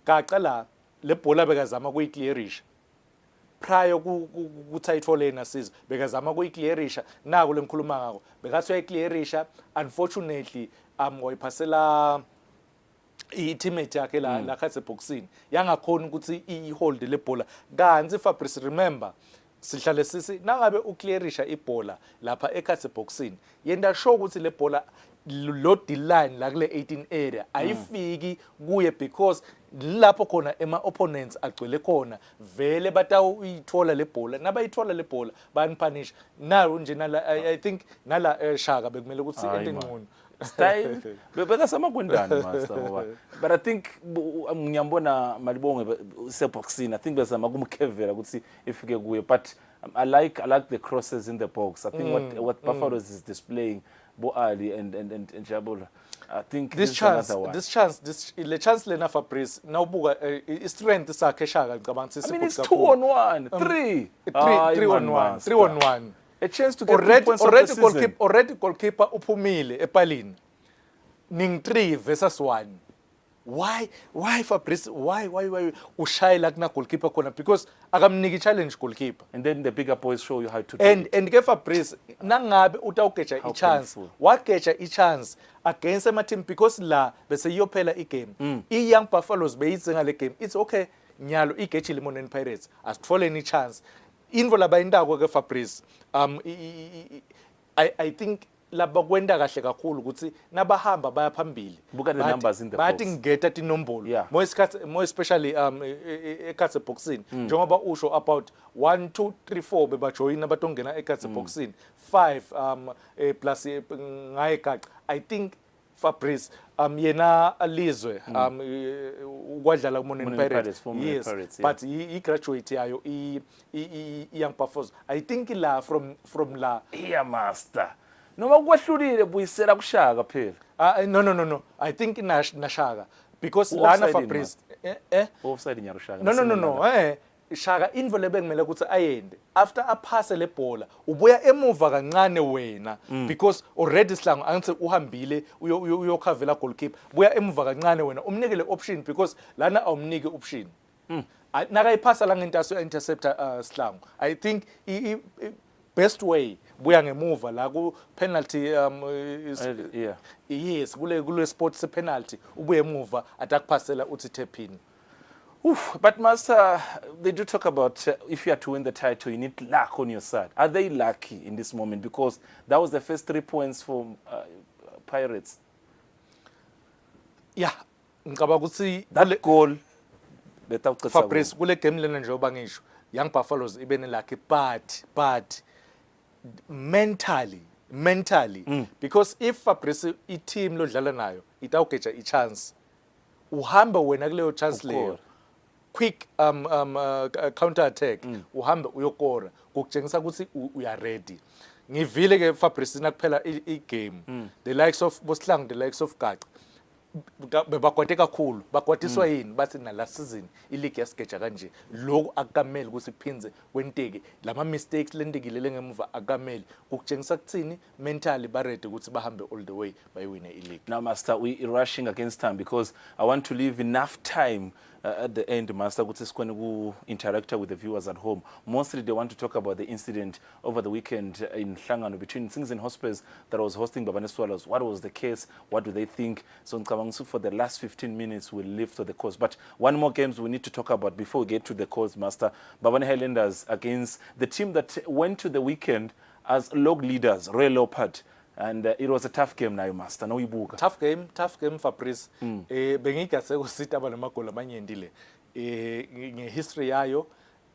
[SPEAKER 2] kaqala le bhola bekazama kuyiclearisha prior ku title lena Sizwe bekazama kuyiclearisha naku lengikhuluma ngako bekathi uyiclearisha, unfortunately wayiphasela i-teammate yakhe la khathe boxing yangakhona ukuthi i-hold le bhola. Kanti Fabrice, remember sihlale sisi nangabe uclearisha ibhola lapha ekhathe boxing yenda show ukuthi le bhola lo D-line la kule 18 area ayifiki kuye, because lapho khona ema opponents agcwele khona vele batawuyithola le bhola nabayithola le bhola banipunish nayo nje nala. I think nala Shaka bekumele ukuthi into engcono
[SPEAKER 1] style bekasama kwendani Master ngoba, but I think ngiyambona Malibonge seboxing, I think bezama kumkhevela ukuthi ifike kuye, but I like the crosses in the box. I think what Buffaloes is displaying, Bo Ali and Jabula, I think
[SPEAKER 2] this chance le chance lena Fabrice nawubuka strength sakhe Shaka ngicabanga
[SPEAKER 1] I mean it's 2 on 1 3
[SPEAKER 2] on 1
[SPEAKER 1] a chance to get 2 points
[SPEAKER 2] already goalkeeper uphumile epalini ning 3 versus 1. Why Fabrice, why ushayela kuna goalkeeper khona, because akamniki challenge goalkeeper,
[SPEAKER 1] and then the bigger boys show you how to do
[SPEAKER 2] it. And ke Fabrice nangabe utawugeja i-chance wageja i-chance against ama team, because la bese iyophela i-game i-Young Buffaloes beyitsenga le game, it's okay nyalo igejile Morani Pirates asithole ni chance info labayindako ke Fabrice. I think laba kwenda kahle kakhulu ukuthi nabahamba baya phambili,
[SPEAKER 1] buka the numbers in the
[SPEAKER 2] box bathi ngeta tinombolo more especially ekhathe boxing njengoba usho about 1 2 3 4 bebajoyina abatongena ekhathe boxing 5 plus ngaye gaqa. I think Fabrice yena alizwe ukwadlala kuMorani Pirates, yes, but he graduate yayo Young Buffaloes. I think la from la
[SPEAKER 1] Master noma kwahlulile buyisela kuShaka phela.
[SPEAKER 2] No, I think Shaka, because lana Fabrice
[SPEAKER 1] offside nyaro Shaka.
[SPEAKER 2] No, Shaka info lebengimele ukuthi ayende after aphase le bhola ubuya emuva kancane wena, because already Sihlangu angithi uhambile uyokhavela goalkeeper, buya emuva kancane wena umnikele option, because lana awumnike option nakayiphasa la ngentaso interceptor Sihlangu. I think best way buya ngemuva la ku penalty yes kule sports penalty ubuye emuva atakuphasela uthi tap in.
[SPEAKER 1] But Master, they do talk about if you are to win the title, you need luck on your side. Are they lucky in this moment? Because that was the first 3 points for Pirates.
[SPEAKER 2] Yeah, ngicabanga ukuthi
[SPEAKER 1] that goal
[SPEAKER 2] Fabrice kule game lena njengoba ngisho Young Buffaloes ibe ne lucky, but mentally because if Fabrice i-team lodlala nayo itawugeja i-chance uhamba wena kuleyo chance leyo quick counter attack uhambe uyokora ukutshengisa ukuthi uya ready. Ngivile ke Fabrice nakuphela i-game the likes of Bosihlangu, the likes of Gaqa bebakwate kakhulu bakwatiswa yini bathi na last season ileague yasigeja kanje lokho akukameli ukuthi kuphinze kwenteke lama mistakes lentekile lengemuva akukameli ukutshengisa kuthini mentally ba ready ukuthi bahambe all the way bayiwine ileague.
[SPEAKER 1] Now Master, we rushing against time because I want to leave enough time at the end, Master, ukuthi sikhone ku interact with the viewers at home. Mostly they want to talk about the incident over the weekend in Hlangano between Sings and Hospes that was hosting Babane Swallows. What was the case? What do they think? So for the last 15 minutes we'll leave to the course. But one more games we need to talk about before we get to the course, Master. Babane Highlanders against the team that went to the weekend as log leaders, Royal Leopard. And it was a tough game now, Master. No ibuka.
[SPEAKER 2] Tough game Fabrice. Bengikase kusita abanamagoli amanyendile. Ngehistory yayo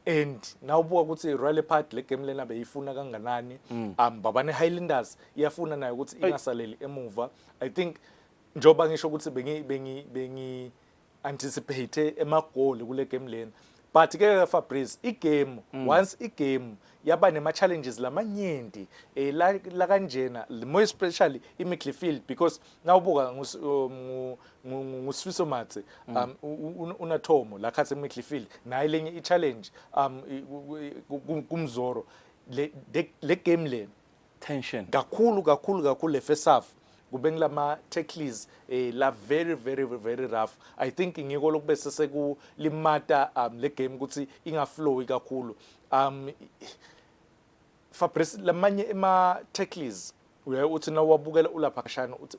[SPEAKER 2] and nawubuka ukuthi Royal Leopard le game lena beyifuna kanganani. Babane Highlanders iyafuna nayo ukuthi ingasaleli emuva. I think njoba ngisho ukuthi bengi anticipate emagoli kule game lena. But ke Fabrice igame once igame yaba nema challenges lamanyenti la kanjena more especially midfield because nawubuka nguswiso mathe unathomo la khathe midfield naye lenye I challenge kumzoro le game le
[SPEAKER 1] tension
[SPEAKER 2] kakhulu le first half kube ngilama tackles la very rough. I think ngiko lokube seseku limata le game ukuthi inga flow kakhulu. Fabrice lamanye ema tackles uthi nawabukela ulapha kashana uthi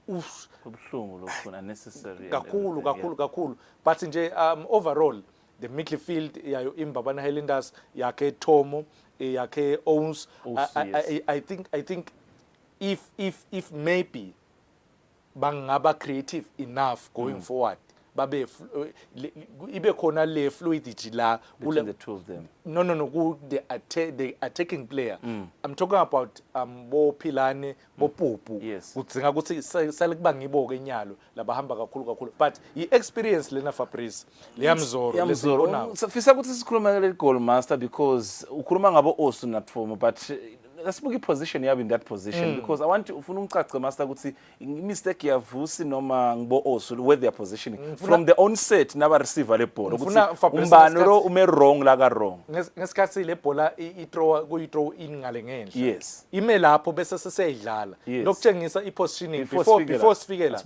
[SPEAKER 1] ubhlungu lokho unnecessary
[SPEAKER 2] kakhulu but nje overall the midfield yayo imbabana Highlanders yakhe Thomo yakhe Owens I think if maybe bangaba creative enough going forward babe ibe khona le fluidity la
[SPEAKER 1] between the two of them.
[SPEAKER 2] No the attacking player. I'm talking about bo Philane bo Pupu kudzinga ukuthi sale kuba ngibo ke nyalo labahamba kakhulu but I experience lena Fabrice leyamzoro
[SPEAKER 1] lesibona sifisa ukuthi sikhuluma le goal master because ukhuluma ngabo Osu natform but let's book position yabo in that position because I want to ufuna ungicace master ukuthi mistake yavusi noma ngibo Osu where they are positioning from the onset naba receiver le ball ukuthi umbani lo ume wrong la ka wrong
[SPEAKER 2] ngesikhathi le bhola I-throw kuyi-throw ingale ngenhla
[SPEAKER 1] yes
[SPEAKER 2] ime lapho bese seseyidlala lokutshengisa I-positioning before sifikela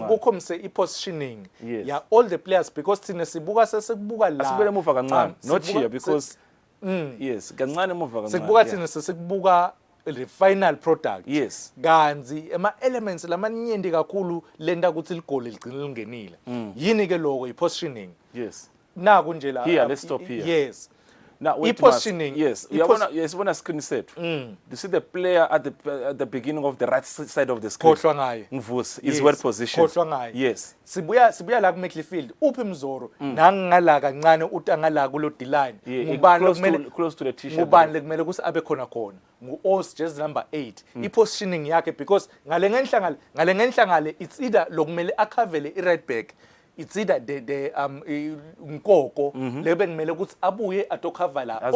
[SPEAKER 2] kukhomise I-positioning ya all the players because thina sibuka sesekubuka la
[SPEAKER 1] asibele emuva kancane not here because yes kancane emuva kancane
[SPEAKER 2] sikubuka thina sesekubuka the final product
[SPEAKER 1] yes
[SPEAKER 2] kanzi ema elements lamanyenti kakhulu lenta ukuthi ligoli ligcine lingenile yini ke lokho I-positioning
[SPEAKER 1] yes
[SPEAKER 2] na kunje la
[SPEAKER 1] here let's stop here
[SPEAKER 2] yes
[SPEAKER 1] now
[SPEAKER 2] positioning
[SPEAKER 1] yes uyabona screen sethu you see the player at the beginning of the right side of the screen
[SPEAKER 2] khohlwa ngaye
[SPEAKER 1] Mvusi is well positioned
[SPEAKER 2] khohlwa ngaye
[SPEAKER 1] yes
[SPEAKER 2] sibuya la ku midfield uphi Mzoro nangala kancane utangala kulo D-line ngubani lokumele
[SPEAKER 1] close to the t-shirt
[SPEAKER 2] ngubani lekumele ukuthi abe khona ngu-Os jersey number 8 I-positioning yakhe because ngale ngenhlangale it's either lokumele akhavele I-right back it's either the Nkoko lebe ngimele ukuthi abuye atokava la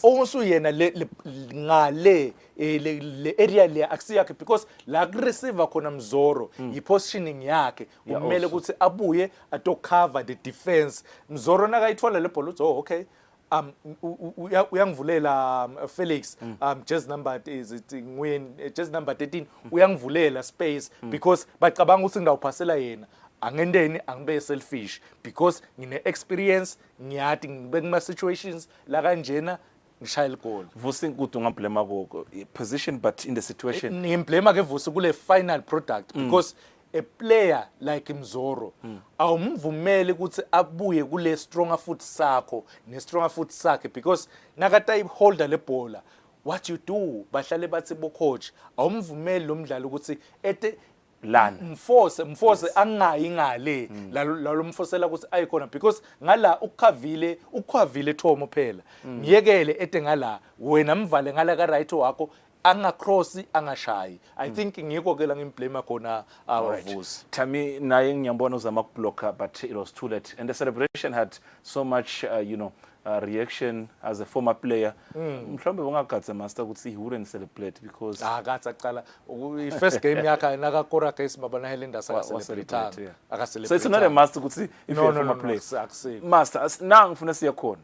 [SPEAKER 2] Osu yena ngale le area le akusiyakhe because la ku receiver khona Mzoro I-positioning yakhe kumele ukuthi abuye atokava the defense Mzoro nakayithola le ball uthi okay uyangivulela Felix just number is it just number 13 uyangivulela space because bacabanga ukuthi ngidawuphasela yena angendeni angibe selfish because ngine experience ngiyathi ngibe kuma situations la kanjena ngishaya goal
[SPEAKER 1] Vusi kuthi ungablema kokho position but in the situation
[SPEAKER 2] ngimblema ke Vusi kule final product because a player like Mzoro awumvumeli ukuthi abuye kule stronger foot sakho ne stronger foot sakhe because nakata holder le bhola what you do bahlale bathi bo coach awumvumeli lo mdlalo ukuthi ete
[SPEAKER 1] lana
[SPEAKER 2] mforce angayi ngale lo mfosela ukuthi ayikhona because ngala ukhavile Thomo phela ngiyekele ete ngala wena mvale ngala ka right wakho anga cross angashayi I think ngiko ke la ngimblame khona Vusi
[SPEAKER 1] Thami naye ngiyambona uzama ukublocker but it was too late and the celebration had so much reaction as a former player. Mhlawumbe ungagadza master ukuthi he wouldn't celebrate because
[SPEAKER 2] akathi aqala first game yakhe nakakora against Babana Highlanders akacelebrate
[SPEAKER 1] so it's not a must ukuthi if you're a former player. Master, now ngifuna siya khona.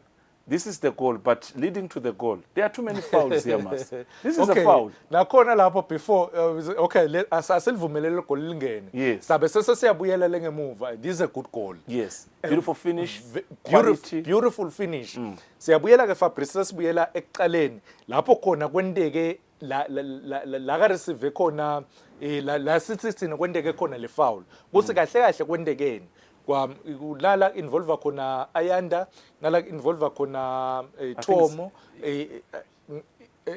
[SPEAKER 1] This is the goal, but leading to the goal, there are too many fouls here, master. This is a foul.
[SPEAKER 2] Nakhona lapho before okay, asilivumelele goal lingene.
[SPEAKER 1] Yes.
[SPEAKER 2] Sabe sesiyabuyela lengemuva. This is a good goal.
[SPEAKER 1] Yes. Beautiful finish.
[SPEAKER 2] Beautiful finish. Siyabuyela ke Fabrice sibuyela ekuqaleni. Lapho khona kwendeke la ka receive khona la sithi kwendeke khona le foul. Kuthi kahle kahle kwendekeni. Lala involve khona Ayanda, nala involve khona Tomo,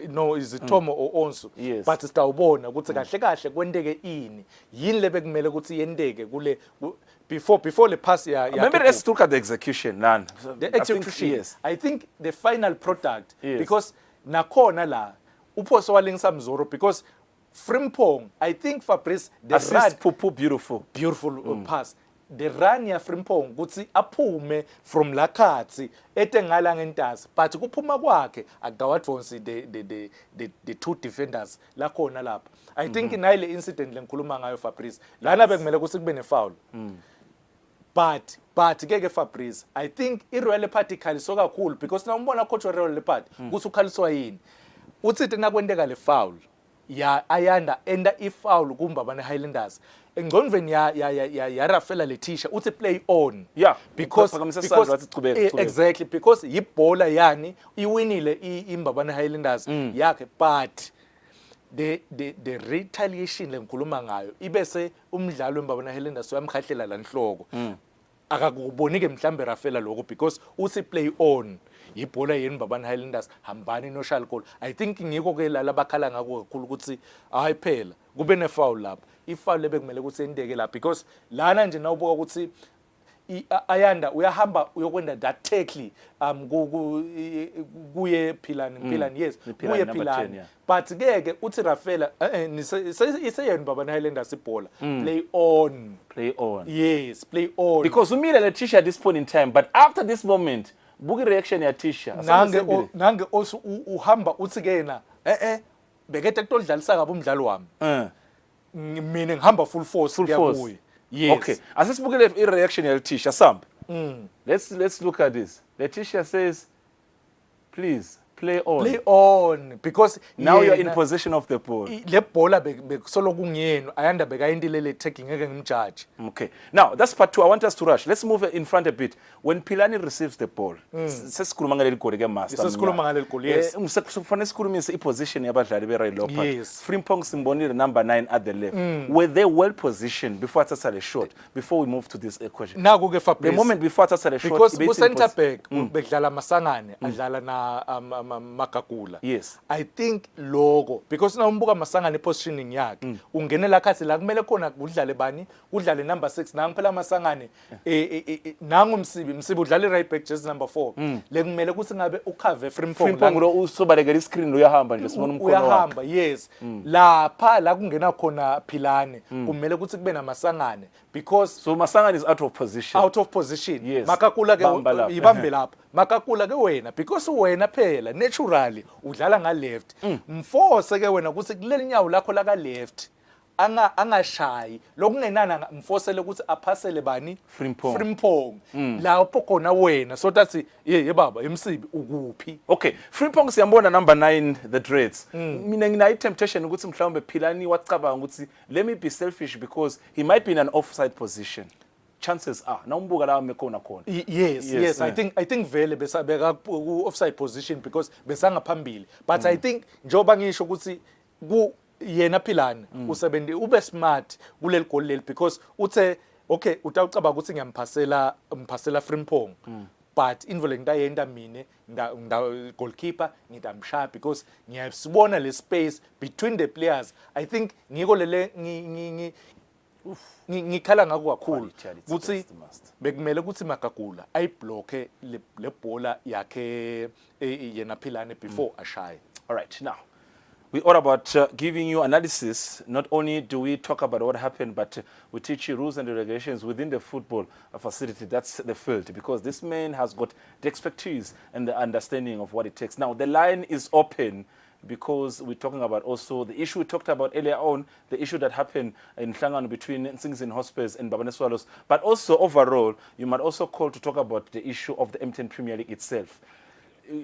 [SPEAKER 2] no is it Tomo or Onsu.
[SPEAKER 1] Yes.
[SPEAKER 2] But sitawubona ukuthi kahle kahle kwendeke ini yini lebekumele ukuthi yendeke kule before the pass ya
[SPEAKER 1] maybe let's look at the execution none.
[SPEAKER 2] The execution,
[SPEAKER 1] yes.
[SPEAKER 2] I think the final product,
[SPEAKER 1] yes.
[SPEAKER 2] Because nakhona la uphoso walengisa Mzoro because Frimpong, I think Fabrice the
[SPEAKER 1] assist beautiful
[SPEAKER 2] pass. The run ya Frimpong ukuthi aphume from la khathi etengala ngentazi but kuphuma kwakhe akudawatfonsi the two defenders la khona lapha. I think nayile incident lengikhuluma ngayo Fabrice lana bekumele ukuthi kube ne foul. But ke Fabrice, I think i-Royal Party khaliso kakhulu because na umbona coach wa Royal Party ukuthi ukhaliswa yini. Uthi tena kwendeka le foul ya Ayanda enda i-foul kuMbabane Highlanders. Engconveni ya Rafaela Letitia uthi play on.
[SPEAKER 1] Yeah,
[SPEAKER 2] because exactly because yibhola yani iwinile iMbabane Highlanders yakhe but the retaliation lengikhuluma ngayo ibese umdlalo weMbabane Highlanders uyamkhahlela la nhloko. Akakubonike mhlambe Rafaela lokho because uthi play on. Yibhola yeni Babana Highlanders hambani no Shalkol. I think ngiko ke la bakhala ngako kakhulu ukuthi hayi phela kube ne foul lapha. I-foul lebekumele ukuthi endeke la because lana nje nawubuka ukuthi Ayanda uyahamba uyokwenda that tackle kuye Philani yes kuye Philani but ke uthi Rafaela iseyeni Babana Highlanders ibhola play on yes play on
[SPEAKER 1] because umile Letitia at this point in time but after this moment buki reaction ya Tisha
[SPEAKER 2] nange also uhamba uthi kena bekete kutodlalisa kabi umdlalo wami mina ngihamba full force kuyabuya. Yes.
[SPEAKER 1] Okay, asisibuke le reaction ya Tisha Samp. Let's look at this. Letitia says please play on
[SPEAKER 2] because
[SPEAKER 1] now you're in possession of the ball.
[SPEAKER 2] Le bhola bekusolo kungiyena Ayanda bekayindilele tagging ngeke ngimjudge.
[SPEAKER 1] Okay, now that's part 2. I want us to rush. Let's move in front a bit. When Philani receives the ball sesikhuluma ngaleli goal ke master
[SPEAKER 2] sesikhuluma ngaleli goal yes
[SPEAKER 1] kufanele sikhulumise i-position yabadlali be-Royal Leopard.
[SPEAKER 2] Yes.
[SPEAKER 1] Frimpong simbonile number 9 at the left. Were they well positioned before athatha le shot before we move to this equation?
[SPEAKER 2] Naku ke Fabrice,
[SPEAKER 1] the moment before athatha le shot
[SPEAKER 2] because ku center back bekudlala Masangane adlala na Makakula.
[SPEAKER 1] Yes.
[SPEAKER 2] I think logo because na umbuka Masangane positioning yakhe ungenela khathi la kumele khona kudlale bani udlale number 6 nangu phela Masangane nangu Msibi udlala right back just number 4 le kumele ukuthi ngabe ukhave
[SPEAKER 1] Frimpong lo usobalekela iscreen lo uyahamba nje sibona umkhono wakhe
[SPEAKER 2] uyahamba yes lapha la kungena khona Philani kumele ukuthi kube naMasangane because
[SPEAKER 1] so Masangane is out of position yes.
[SPEAKER 2] Makakula ke ibambe lapha Makakula ke wena because wena phela naturally udlala nga left mforce ke wena ukuthi kuleli nyawo lakho la ka left angashayi lokungenana mfosele ukuthi aphasele bani Frimpong lapho khona wena so that's ye baba emsibi ukuphi.
[SPEAKER 1] Okay, Frimpong siyambona number 9 the Dreads. Mina ngina temptation ukuthi mhlawumbe Philani wacabanga ukuthi let me be selfish because he might be in an offside position. Chances are na umbuka la mekhona khona.
[SPEAKER 2] Yes, I think vele besabeka ku offside position because besanga phambili but I think njoba ngisho ukuthi ku yena Philani usebenze ube smart kuleli goal leli because uthe okay utawucaba ukuthi ngiyampassela Frimpong but invole ngidayenda mine nda goalkeeper ngidamshaya because ngiyasibona le space between the players. I think ngiko lele ngikhala ngako kakhulu ukuthi bekumele ukuthi Makakula ayibloke le bhola yakhe yena Philani before ashaye.
[SPEAKER 1] All right, now We're all about giving you analysis. Not only do we talk about what happened, but we teach you rules and regulations within the football facility. That's the field, because this man has got the expertise and the understanding of what it takes. Now, the line is open, because we're talking about also the issue we talked about earlier on, the issue that happened in Hlangano between Nsingizini Hospitals and Babane Swallows. But also overall, you might also call to talk about the issue of the M10 Premier League itself.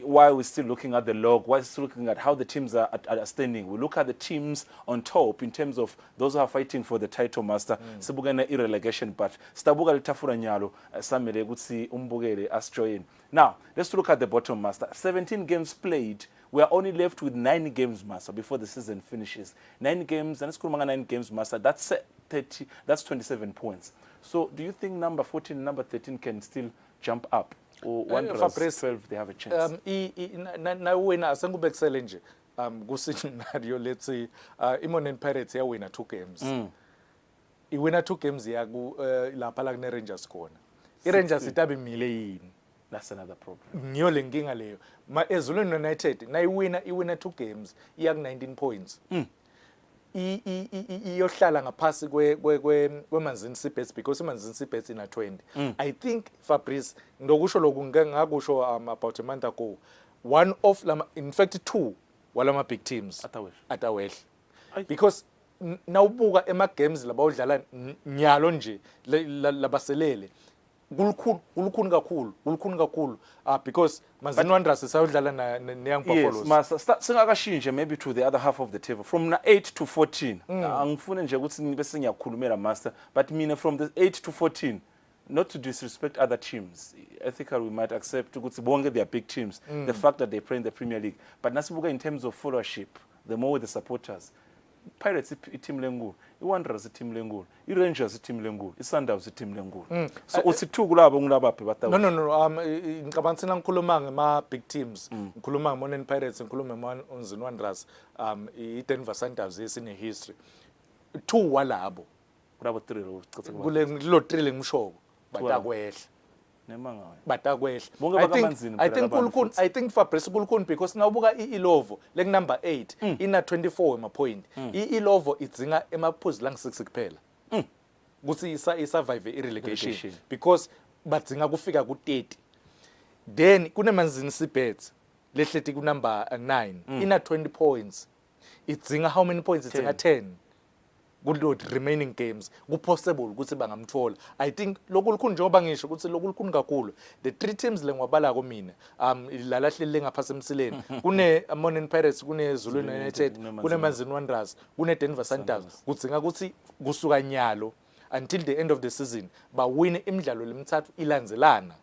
[SPEAKER 1] Why we're still looking at the log, why we're still looking at how the teams are standing. We look at the teams on top in terms of those who are fighting for the title master. Sibukene relegation, but Stabuga litafura nyalo samele gutsi umbugele as join. Now, let's look at the bottom master. 17 games played. We are only left with 9 games master before the season finishes. 9 games, and it's 9 games master. That's 30. That's 27 points. So, do you think number 14 and number 13 can still jump up? Or 12, they have a chance.
[SPEAKER 2] Na wina asengubekisele nje kuscenario let's say Imonen Pirates ya wina 2 games. I wina 2 games ya ku lapha la kune Rangers khona. I Rangers itabe mile yini.
[SPEAKER 1] That's another problem.
[SPEAKER 2] Ngiyo lenkinga leyo. Ma Ezulwini United na i wina 2 games iya ku 19 points. Iyohlala ngaphasi kwemanzini Seabeds, because imanzini Seabeds ina 20. I think Fabrice ndokusho lokhu ngakusho about a month ago, one of in fact 2 walama big teams atawehle, because nawubuka ema games laba udlala nyalo nje labaselele kulukhuni kakhulu because Manzini Wanderers sayodlala ne Young Buffaloes.
[SPEAKER 1] Yes, masa singakashinje maybe to the other half of the table from 8 to 14. Angifune nje ukuthi bese ngiyakhulumela master, but mina from the 8 to 14, not to disrespect other teams, ethically we might accept ukuthi bonke they are big teams, the fact that they play in the Premier League, but nasibuka in terms of followership, the more with the supporters, Pirates team lengu, Wanderers team lengu, Rangers team lengu, Sundowns team lengu. So uthi2 kulabo ngilabaphi batawu.
[SPEAKER 2] No, ngicabanga thina ngikhuluma ngama big teams. Ngikhuluma ngama Pirates, ngikhuluma ngama Wanderers, I Denver Sundowns yesine history. 2 walabo.
[SPEAKER 1] Kulabo 3 ucitha kuba.
[SPEAKER 2] Lo 3 lengisho batakwehla. Batakwehla. I think Fabrice Kulukun, because nawubuka iLovo lek number 8 ina 24 ema point. iLovo idzinga emaphuzu lang 6 kuphela. Kuthi survive relegation because badzinga kufika ku 30. Then kunemanzini Seabeds lehlethi ku number 9 ina 20 points. Idzinga how many points? Idzinga 10. Good remaining games possible ukuthi bangamthola. I think lokulukhuni njengoba ngisho ukuthi lokulukhuni kakhulu, the 3 teams lengwabala ko mina lalahlele ngaphasi emsileni kune Monin Pirates, kune Zulu United, kune Manzini Wanderers, kune Denver Sundowns. Kudzinga ukuthi kusuka nyalo until the end of the season bawine imidlalo lemithathu ilandzelana,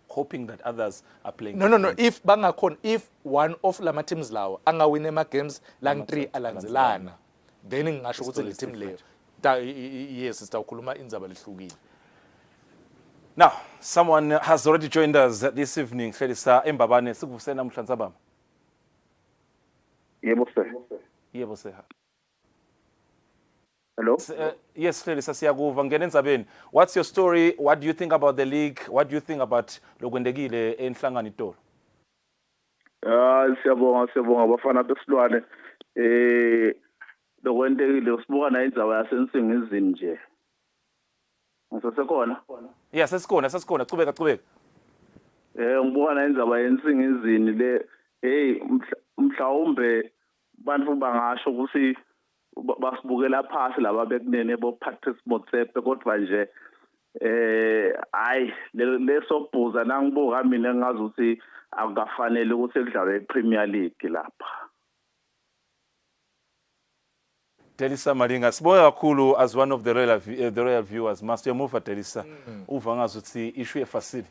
[SPEAKER 1] hoping that others are playing.
[SPEAKER 2] No, if bangakhona, if one of lama teams lawo angawine ama games lang 3 alandzelana, then ngisho ukuthi le team leyo yes sitawukhuluma indzaba lehlukile.
[SPEAKER 1] Now, someone has already joined us this evening. Hlelisa Embabane sikuvuse namhla Ntsabama.
[SPEAKER 6] Yebo sir.
[SPEAKER 1] Yebo sir.
[SPEAKER 6] Hello.
[SPEAKER 1] Yes, Hlelisa siyakuva ngene endzabeni. What's your story? What do you think about the league? What do you think about lokwendekile enhlangano itolo?
[SPEAKER 6] Siyabonga bafana besilwane. Lokwendekile sibuka na indzawo yaseNsingizini nje. Ngisekhona?
[SPEAKER 1] Yes, sesikhona. Chubeka.
[SPEAKER 6] Ngibuka na indzawo yaseNsingizini le mhlawumbe bantu bangasho ukuthi basibukela phasi laba bekunene bo practice motsepe, kodwa nje hayi lesobhuza nangibuka mina ngazi ukuthi akufanele ukuthi kudlalwe iPremier League lapha.
[SPEAKER 1] Delisa Malinga, sibonga kakhulu as one of the royal viewers. Master Mufa Delisa, uva ngazuthi issue facility.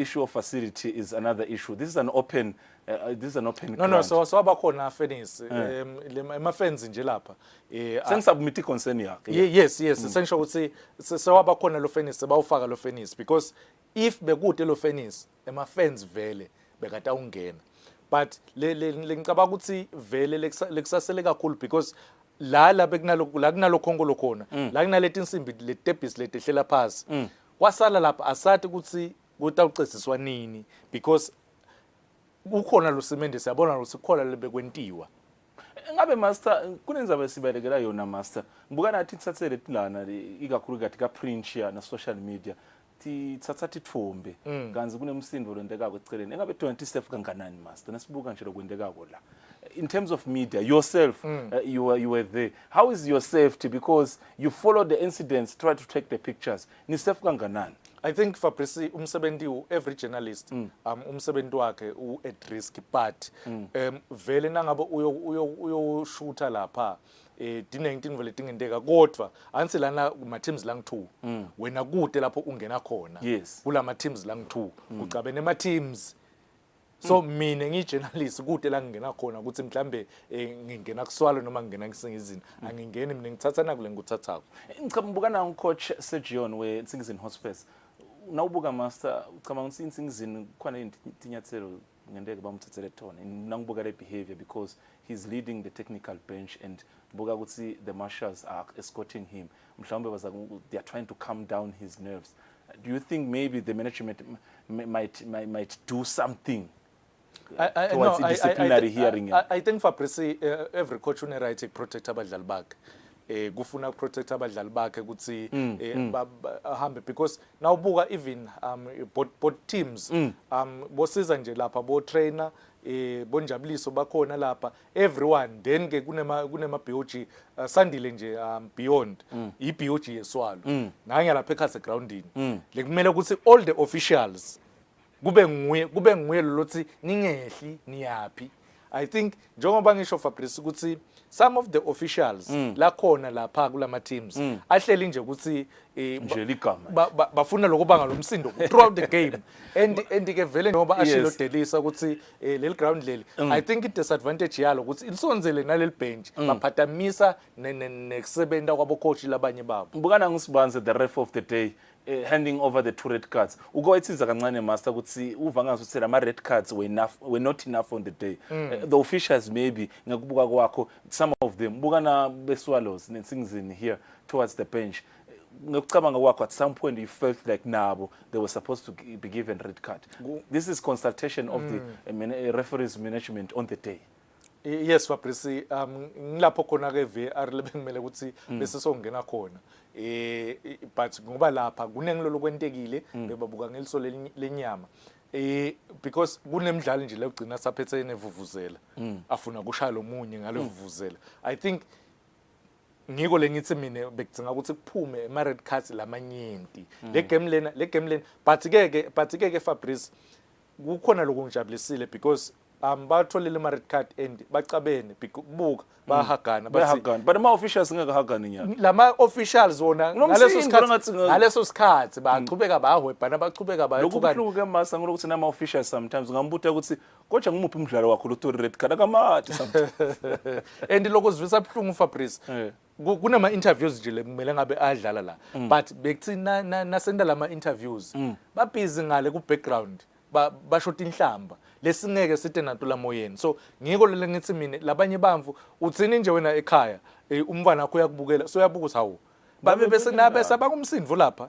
[SPEAKER 1] Issue of facility is another issue. This is an open
[SPEAKER 2] No, so abakhona fans ema fans nje lapha.
[SPEAKER 1] Sensubmit concern yakhe.
[SPEAKER 2] Yes, essential ukuthi so abakhona lo fans sebawufaka lo fans, because if bekude lo fans ema fans vele bekata ungena. But ngicabanga ukuthi vele lekusasele kakhulu, because la kunalo khongo khona, la kunaleti insimbi le tepis letehlela phasi. Wasala lapha asathi ukuthi kutawucesiswa nini, because kukhona lo Simende siyabona ukuthi kukhona lebekwentiwa.
[SPEAKER 1] Ngabe master kunenzaba esibalekela yona master ngibuka nathi kuthathele tilana ikakhulu kathi ka print ya na social media thatha tithombe kanzi kunemsindo lendekako eceleni engabe 20 step kanganani master nasibuka nje lokwendekako la in terms of media yourself you were there. How is your safety because you followed the incidents, try to take the pictures ni safe kanganani?
[SPEAKER 2] I think Fabrice umsebenzi every journalist umsebenzi wakhe at risk but vele nangabe uyo shoota lapha D19 vele tingenteka kodwa ansi lana ma teams lang 2 wena kude lapho ungena khona kula ma teams lang 2 ucabene ma teams so mina ngijournalist kude la ngingena khona ukuthi mhlambe ngingena kuswalo noma ngingena kusingizini angingeni mina ngithathana kule nguthathako
[SPEAKER 1] ngicabanga na coach Sergion we Nsingizini Hospice nawubuka master ucabanga ukuthi Nsingizini khona intinyathelo ngendeke bamthathele tone nangibuka le behavior because he's leading the technical bench and buka ukuthi the marshals are escorting him mhlawumbe baza they are trying to calm down his nerves. Do you think maybe the management might do something towards disciplinary hearing?
[SPEAKER 2] I think Fabrice every coach une right to protect abadlali bakhe kufuna protect abadlali bakhe ukuthi ahambe because nawubuka even both teams bosiza nje lapha bo trainer bonjabuliso bakhona lapha everyone then ke kunema BOG sandile nje beyond I BOG yeswalo nanya lapha ekhase groundini lekumele ukuthi all the officials kube nguye lothi ningehli niyapi. I think njengoba ngisho Fabrice ukuthi some of the officials la khona lapha kulama teams ahleli nje ukuthi
[SPEAKER 1] nje ligama
[SPEAKER 2] bafuna lokubanga lo msindo throughout the game and ke vele ngoba ashilo delisa ukuthi leli ground leli I think it disadvantage yalo ukuthi ilisonzele naleli bench baphatamisa nekusebenta kwabo coach labanye babo.
[SPEAKER 1] Ngibukana ngisibanze the ref of the day handing over the 2 red cards ukwethiza kancane master ukuthi uva ngazo ukuthi ama red cards were not enough on the day. The officials maybe ngekubuka kwakho some of them bukana beSwallows neNsingizini here towards the bench ngikucabanga kwakho at some point you felt like nabo they were supposed to be given red card. This is consultation of the referees management on the day.
[SPEAKER 2] Yes Fabrice ngilapho khona ke VR lebengimele ukuthi bese songena khona but ngoba lapha kunengilolo kwentekile bebabuka ngeliso lenyama because kunemidlalo nje legcina saphethe nevuvuzela afuna kushaya lo munye ngale vuvuzela. I think ngiko lengithi mina bekudzinga ukuthi kuphume ama red cards lamanyenti le game lena but ke Fabrice kukhona lokungijabulisile because batholile ama red card and bacabene buka bahagana
[SPEAKER 1] but ama officials ngeke hagana nyaka
[SPEAKER 2] lama officials wona ngaleso sikhathi bachubeka bahwebhana bachubeka bayaqhubana
[SPEAKER 1] lokubhlungu ke masa ngokuthi nama officials sometimes ngambuta ukuthi kodwa ngimuphi umdlalo wakho lo red card akamati sometimes
[SPEAKER 2] and lokuzivisa abhlungu Fabrice kunama interviews nje lekumele ngabe adlala la but bekuthina nasenda lama interviews babhizi ngale ku background bashota inhlamba lesingeke sithe natula moyeni. So ngiko lele ngithi mina labanye bamvu uthini nje wena ekhaya umntwana wakho uyakubukela so uyabuka ukuthi hawo babe bese nabe sabakumsindvo lapha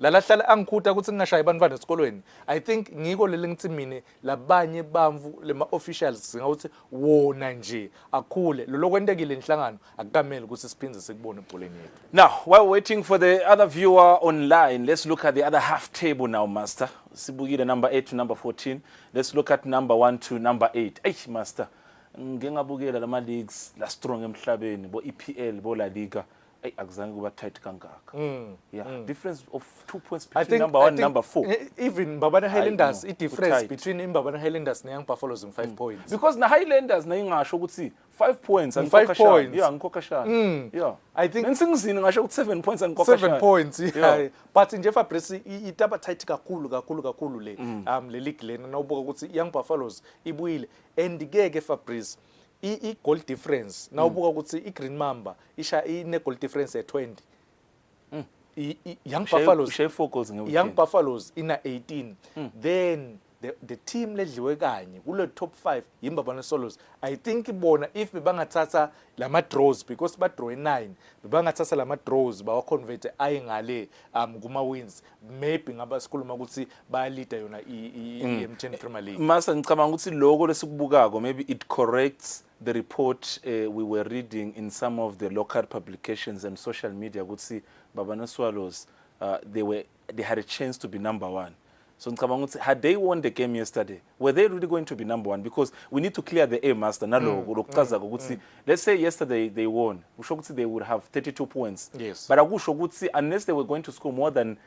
[SPEAKER 2] lalahlala angikhutha ukuthi ngingashaya abantwana esikolweni. I think ngiko lele ngithi mina labanye bamvu lema officials singawuthi wona nje akhule lo lokwentekile inhlangano akukamele ukuthi siphinze sikubone ebholeni yethu.
[SPEAKER 1] Now while waiting for the other viewer online, let's look at the other half table now master. Sibukile number 8 to number 14. Let's look at number 1 to number 8. Hey master, ngengabukela lama leagues la strong emhlabeni bo EPL bo La Liga akuzange kuba tight kangaka. Difference of 2 points between number 1 and number 4.
[SPEAKER 2] Even Mbabane Highlanders difference between Mbabane Highlanders and Young Buffaloes in 5 points.
[SPEAKER 1] Because na Highlanders na ingasho ukuthi 5 points and
[SPEAKER 2] 5 points.
[SPEAKER 1] Yeah, ngikhokhashana. Yeah.
[SPEAKER 2] I think
[SPEAKER 1] Nsingizini ngasho ukuthi 7 points and ngikhokhashana.
[SPEAKER 2] 7 points. Yeah. But nje Fabrice itaba tight kakhulu le le league lena nawubuka ukuthi Young Buffaloes ibuyile and ngeke Fabrice I goal difference nawubuka ukuthi I Green Mamba isha ine goal difference e20 Young Buffaloes ina 18 then the team ledliwe kanye kule top 5 yimbabana Swallows. I think ibona if bebangathatha lama draws because ba draw 9 bebangathatha lama draws bawa convert ayingale kuma wins maybe ngaba sikhuluma ukuthi baya lead yona i-M10 Premier League.
[SPEAKER 1] Masa ngicabanga ukuthi lokho lesikubukako maybe it corrects the report we were reading in some of the local publications and social media ukuthi Babana Swallows they had a chance to be number 1. So had they won the game yesterday, were they really going to be number 1? Because we need to clear the A master. Let's say yesterday they won. They would have 32 points.
[SPEAKER 2] Yes.
[SPEAKER 1] But unless they were going to score more than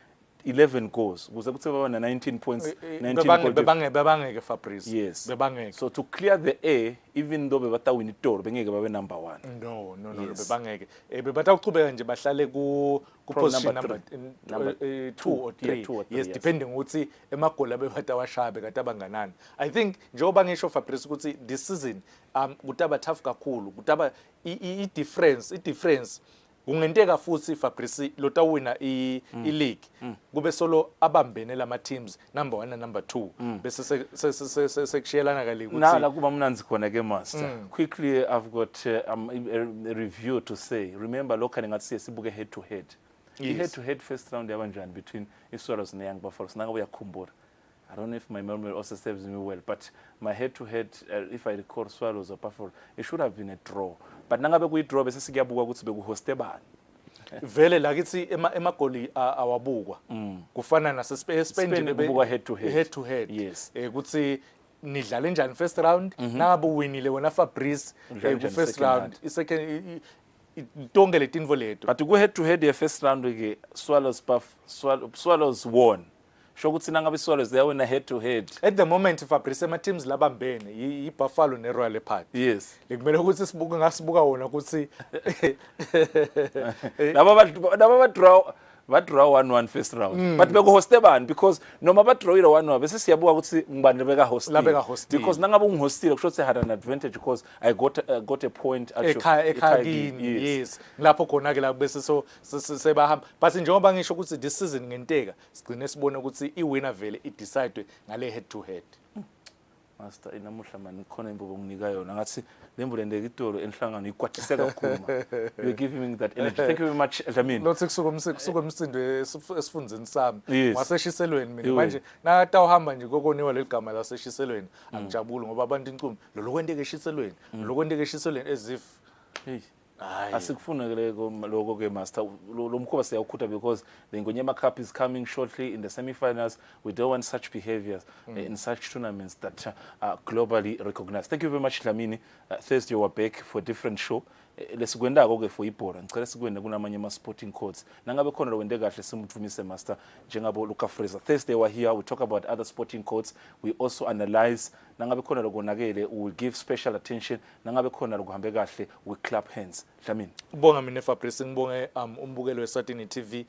[SPEAKER 1] 11 goals, 19 points. 19
[SPEAKER 2] bebangeke Fabrice.
[SPEAKER 1] Yes.
[SPEAKER 2] Bebangeke.
[SPEAKER 1] So to clear the A, even though bebata win it all, bengeke babe number 1.
[SPEAKER 2] No,
[SPEAKER 1] Yes.
[SPEAKER 2] bebangeke. Bebata uqhubeka nje bahlale ku position number 2 or 3.
[SPEAKER 1] Yeah, 2 or 3.
[SPEAKER 2] Yes, depending ukuthi emagoli abebata washabe kade abanganani. I think njengoba ngisho Fabrice ukuthi this season kutaba tough kakhulu, kutaba i-difference kungenteka futhi Fabrice lotawina i-league kube solo abambene lama teams number 1 na number 2 bese sekushiyelana kale ukuthi
[SPEAKER 1] Nala kuba mnanzi khona ke master. Quickly I've got a review to say. Remember lokho ngathi sibuke head to head.
[SPEAKER 2] Yes.
[SPEAKER 1] Head to head first round yabanjani between iSwallows and Young Buffaloes. Nanga uyakhumbula. I don't know if my memory also serves me well, but my head to head if I recall Swallows or Buffalo, it should have been a draw. But nangabe kuyi draw bese sikuyabuka ukuthi bekuhoste bani.
[SPEAKER 2] Vele lakithi emagoli awabukwa kufana nase Spain
[SPEAKER 1] kubukwa head to head.
[SPEAKER 2] Yes ukuthi nidlale njani first round nangabe winile wena Fabrice ku first round i-second tonke letinvo leto
[SPEAKER 1] but ku head to head ye first round ke Swallows won. Shokuthi nangabe Swallows they win a head to head.
[SPEAKER 2] At the moment Fabrice ama teams labambene i-Buffalo ne-Royal Leopard.
[SPEAKER 1] Yes.
[SPEAKER 2] Likumele ukuthi ngasibuka wona ukuthi
[SPEAKER 1] laba draw 1-1 first round. But beko hoste bani because noma ba draw 1-1 bese siyabuka ukuthi ngibani beka host. Because nangabe ungihostile kusho ukuthi I had an advantage because I got a point at
[SPEAKER 2] ekhagini. Yes. Lapho khona ke la bese so sebahamba. But njengoba ngisho ukuthi this season ngenteka sigcine sibone ukuthi i-winner vele i-decide ngale head to head.
[SPEAKER 1] Master inamuhla mani khona imbobo nginika yona ngathi lembulo ndeke itoro enhlangano ikwatise kakhulu. You give me that energy. Thank you very much Dlamini.
[SPEAKER 2] Lothi kusuka umsindo esifundzeni sami
[SPEAKER 1] Yes.
[SPEAKER 2] waseshiselweni mina manje natawuhamba nje kokoniwa leligama laseshiselweni angijabuli ngoba abantu incumi lo kwenteke eshiselweni as if
[SPEAKER 1] hey asikufuna lokho ke master lo mkhoba siyawukhuta because the Ngonyama Cup is coming shortly in the semi-finals. We don't want such behaviors in such tournaments that are globally recognized. Thank you very much Dlamini. Thursday we're back for a different show. Lesikwendako ke for ibhola ngicela sikwenda kunamanye ama sporting codes nangabe khona lo wende kahle simuthumise master njengabo Luka Fraser. Thursday we're here, we talk about other sporting codes, we also analyze nangabe khona lokonakele, we will give special attention nangabe khona lokuhambe kahle, we clap hands. Dlamini
[SPEAKER 2] ubonga mina Fabrice ngibonge umbukelo weSwatini TV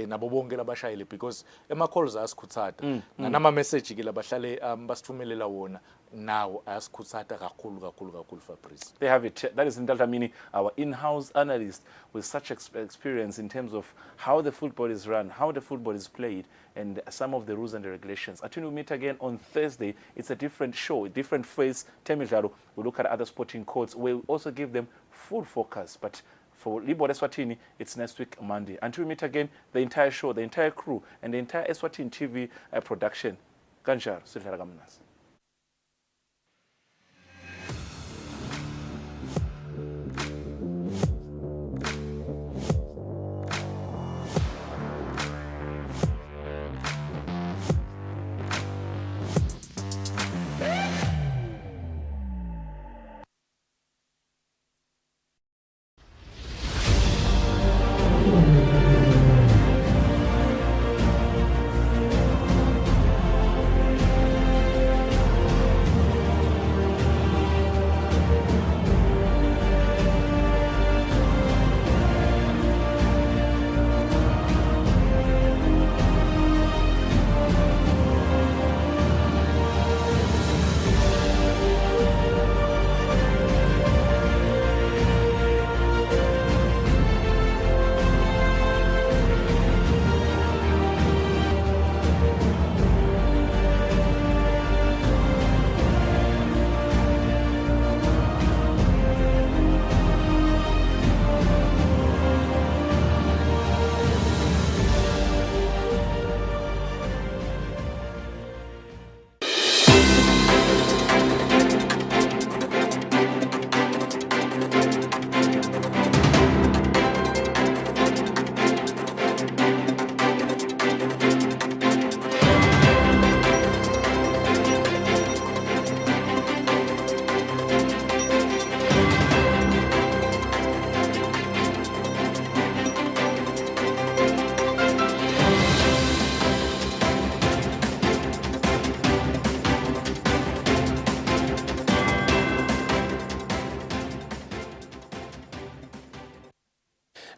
[SPEAKER 2] nabo bonke labashayeli because ema calls asikhuthata nama message ke labahlale basithumelela wona now asikhuthata kakhulu Fabrice.
[SPEAKER 1] They have it. That is Dlamini, our in-house analyst with such experience in terms of how the football is run, how the football is played, and some of the rules and the regulations. Until we meet again on Thursday, it's a different show, a different phase. Temijaro, we look at other sporting codes. We'll also give them full focus. But for Libhola Eswatini, it's next week, Monday. Until we meet again, the entire show, the entire crew, and the entire Eswatini TV production. Kanjar, Silvera Gamnas.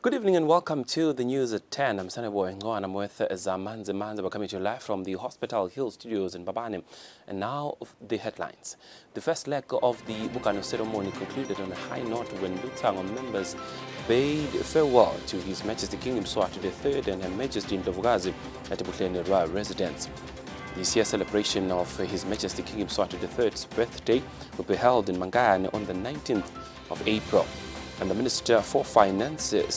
[SPEAKER 7] Good evening and welcome to the news at 10. I'm Sanebo Ngwan. I'm with Zamanzi Manza. We're coming to you live from the Hospital Hill Studios in Babane. And now the headlines. The first leg of the Bukano ceremony concluded on a high note when Lutango members bade farewell to His Majesty King Mswati III and Her Majesty Ndovukazi at the Butleni Royal residence. This year's celebration of His Majesty King Mswati III's birthday will be held in Mangane on the 19th of April. And the Minister for Finance said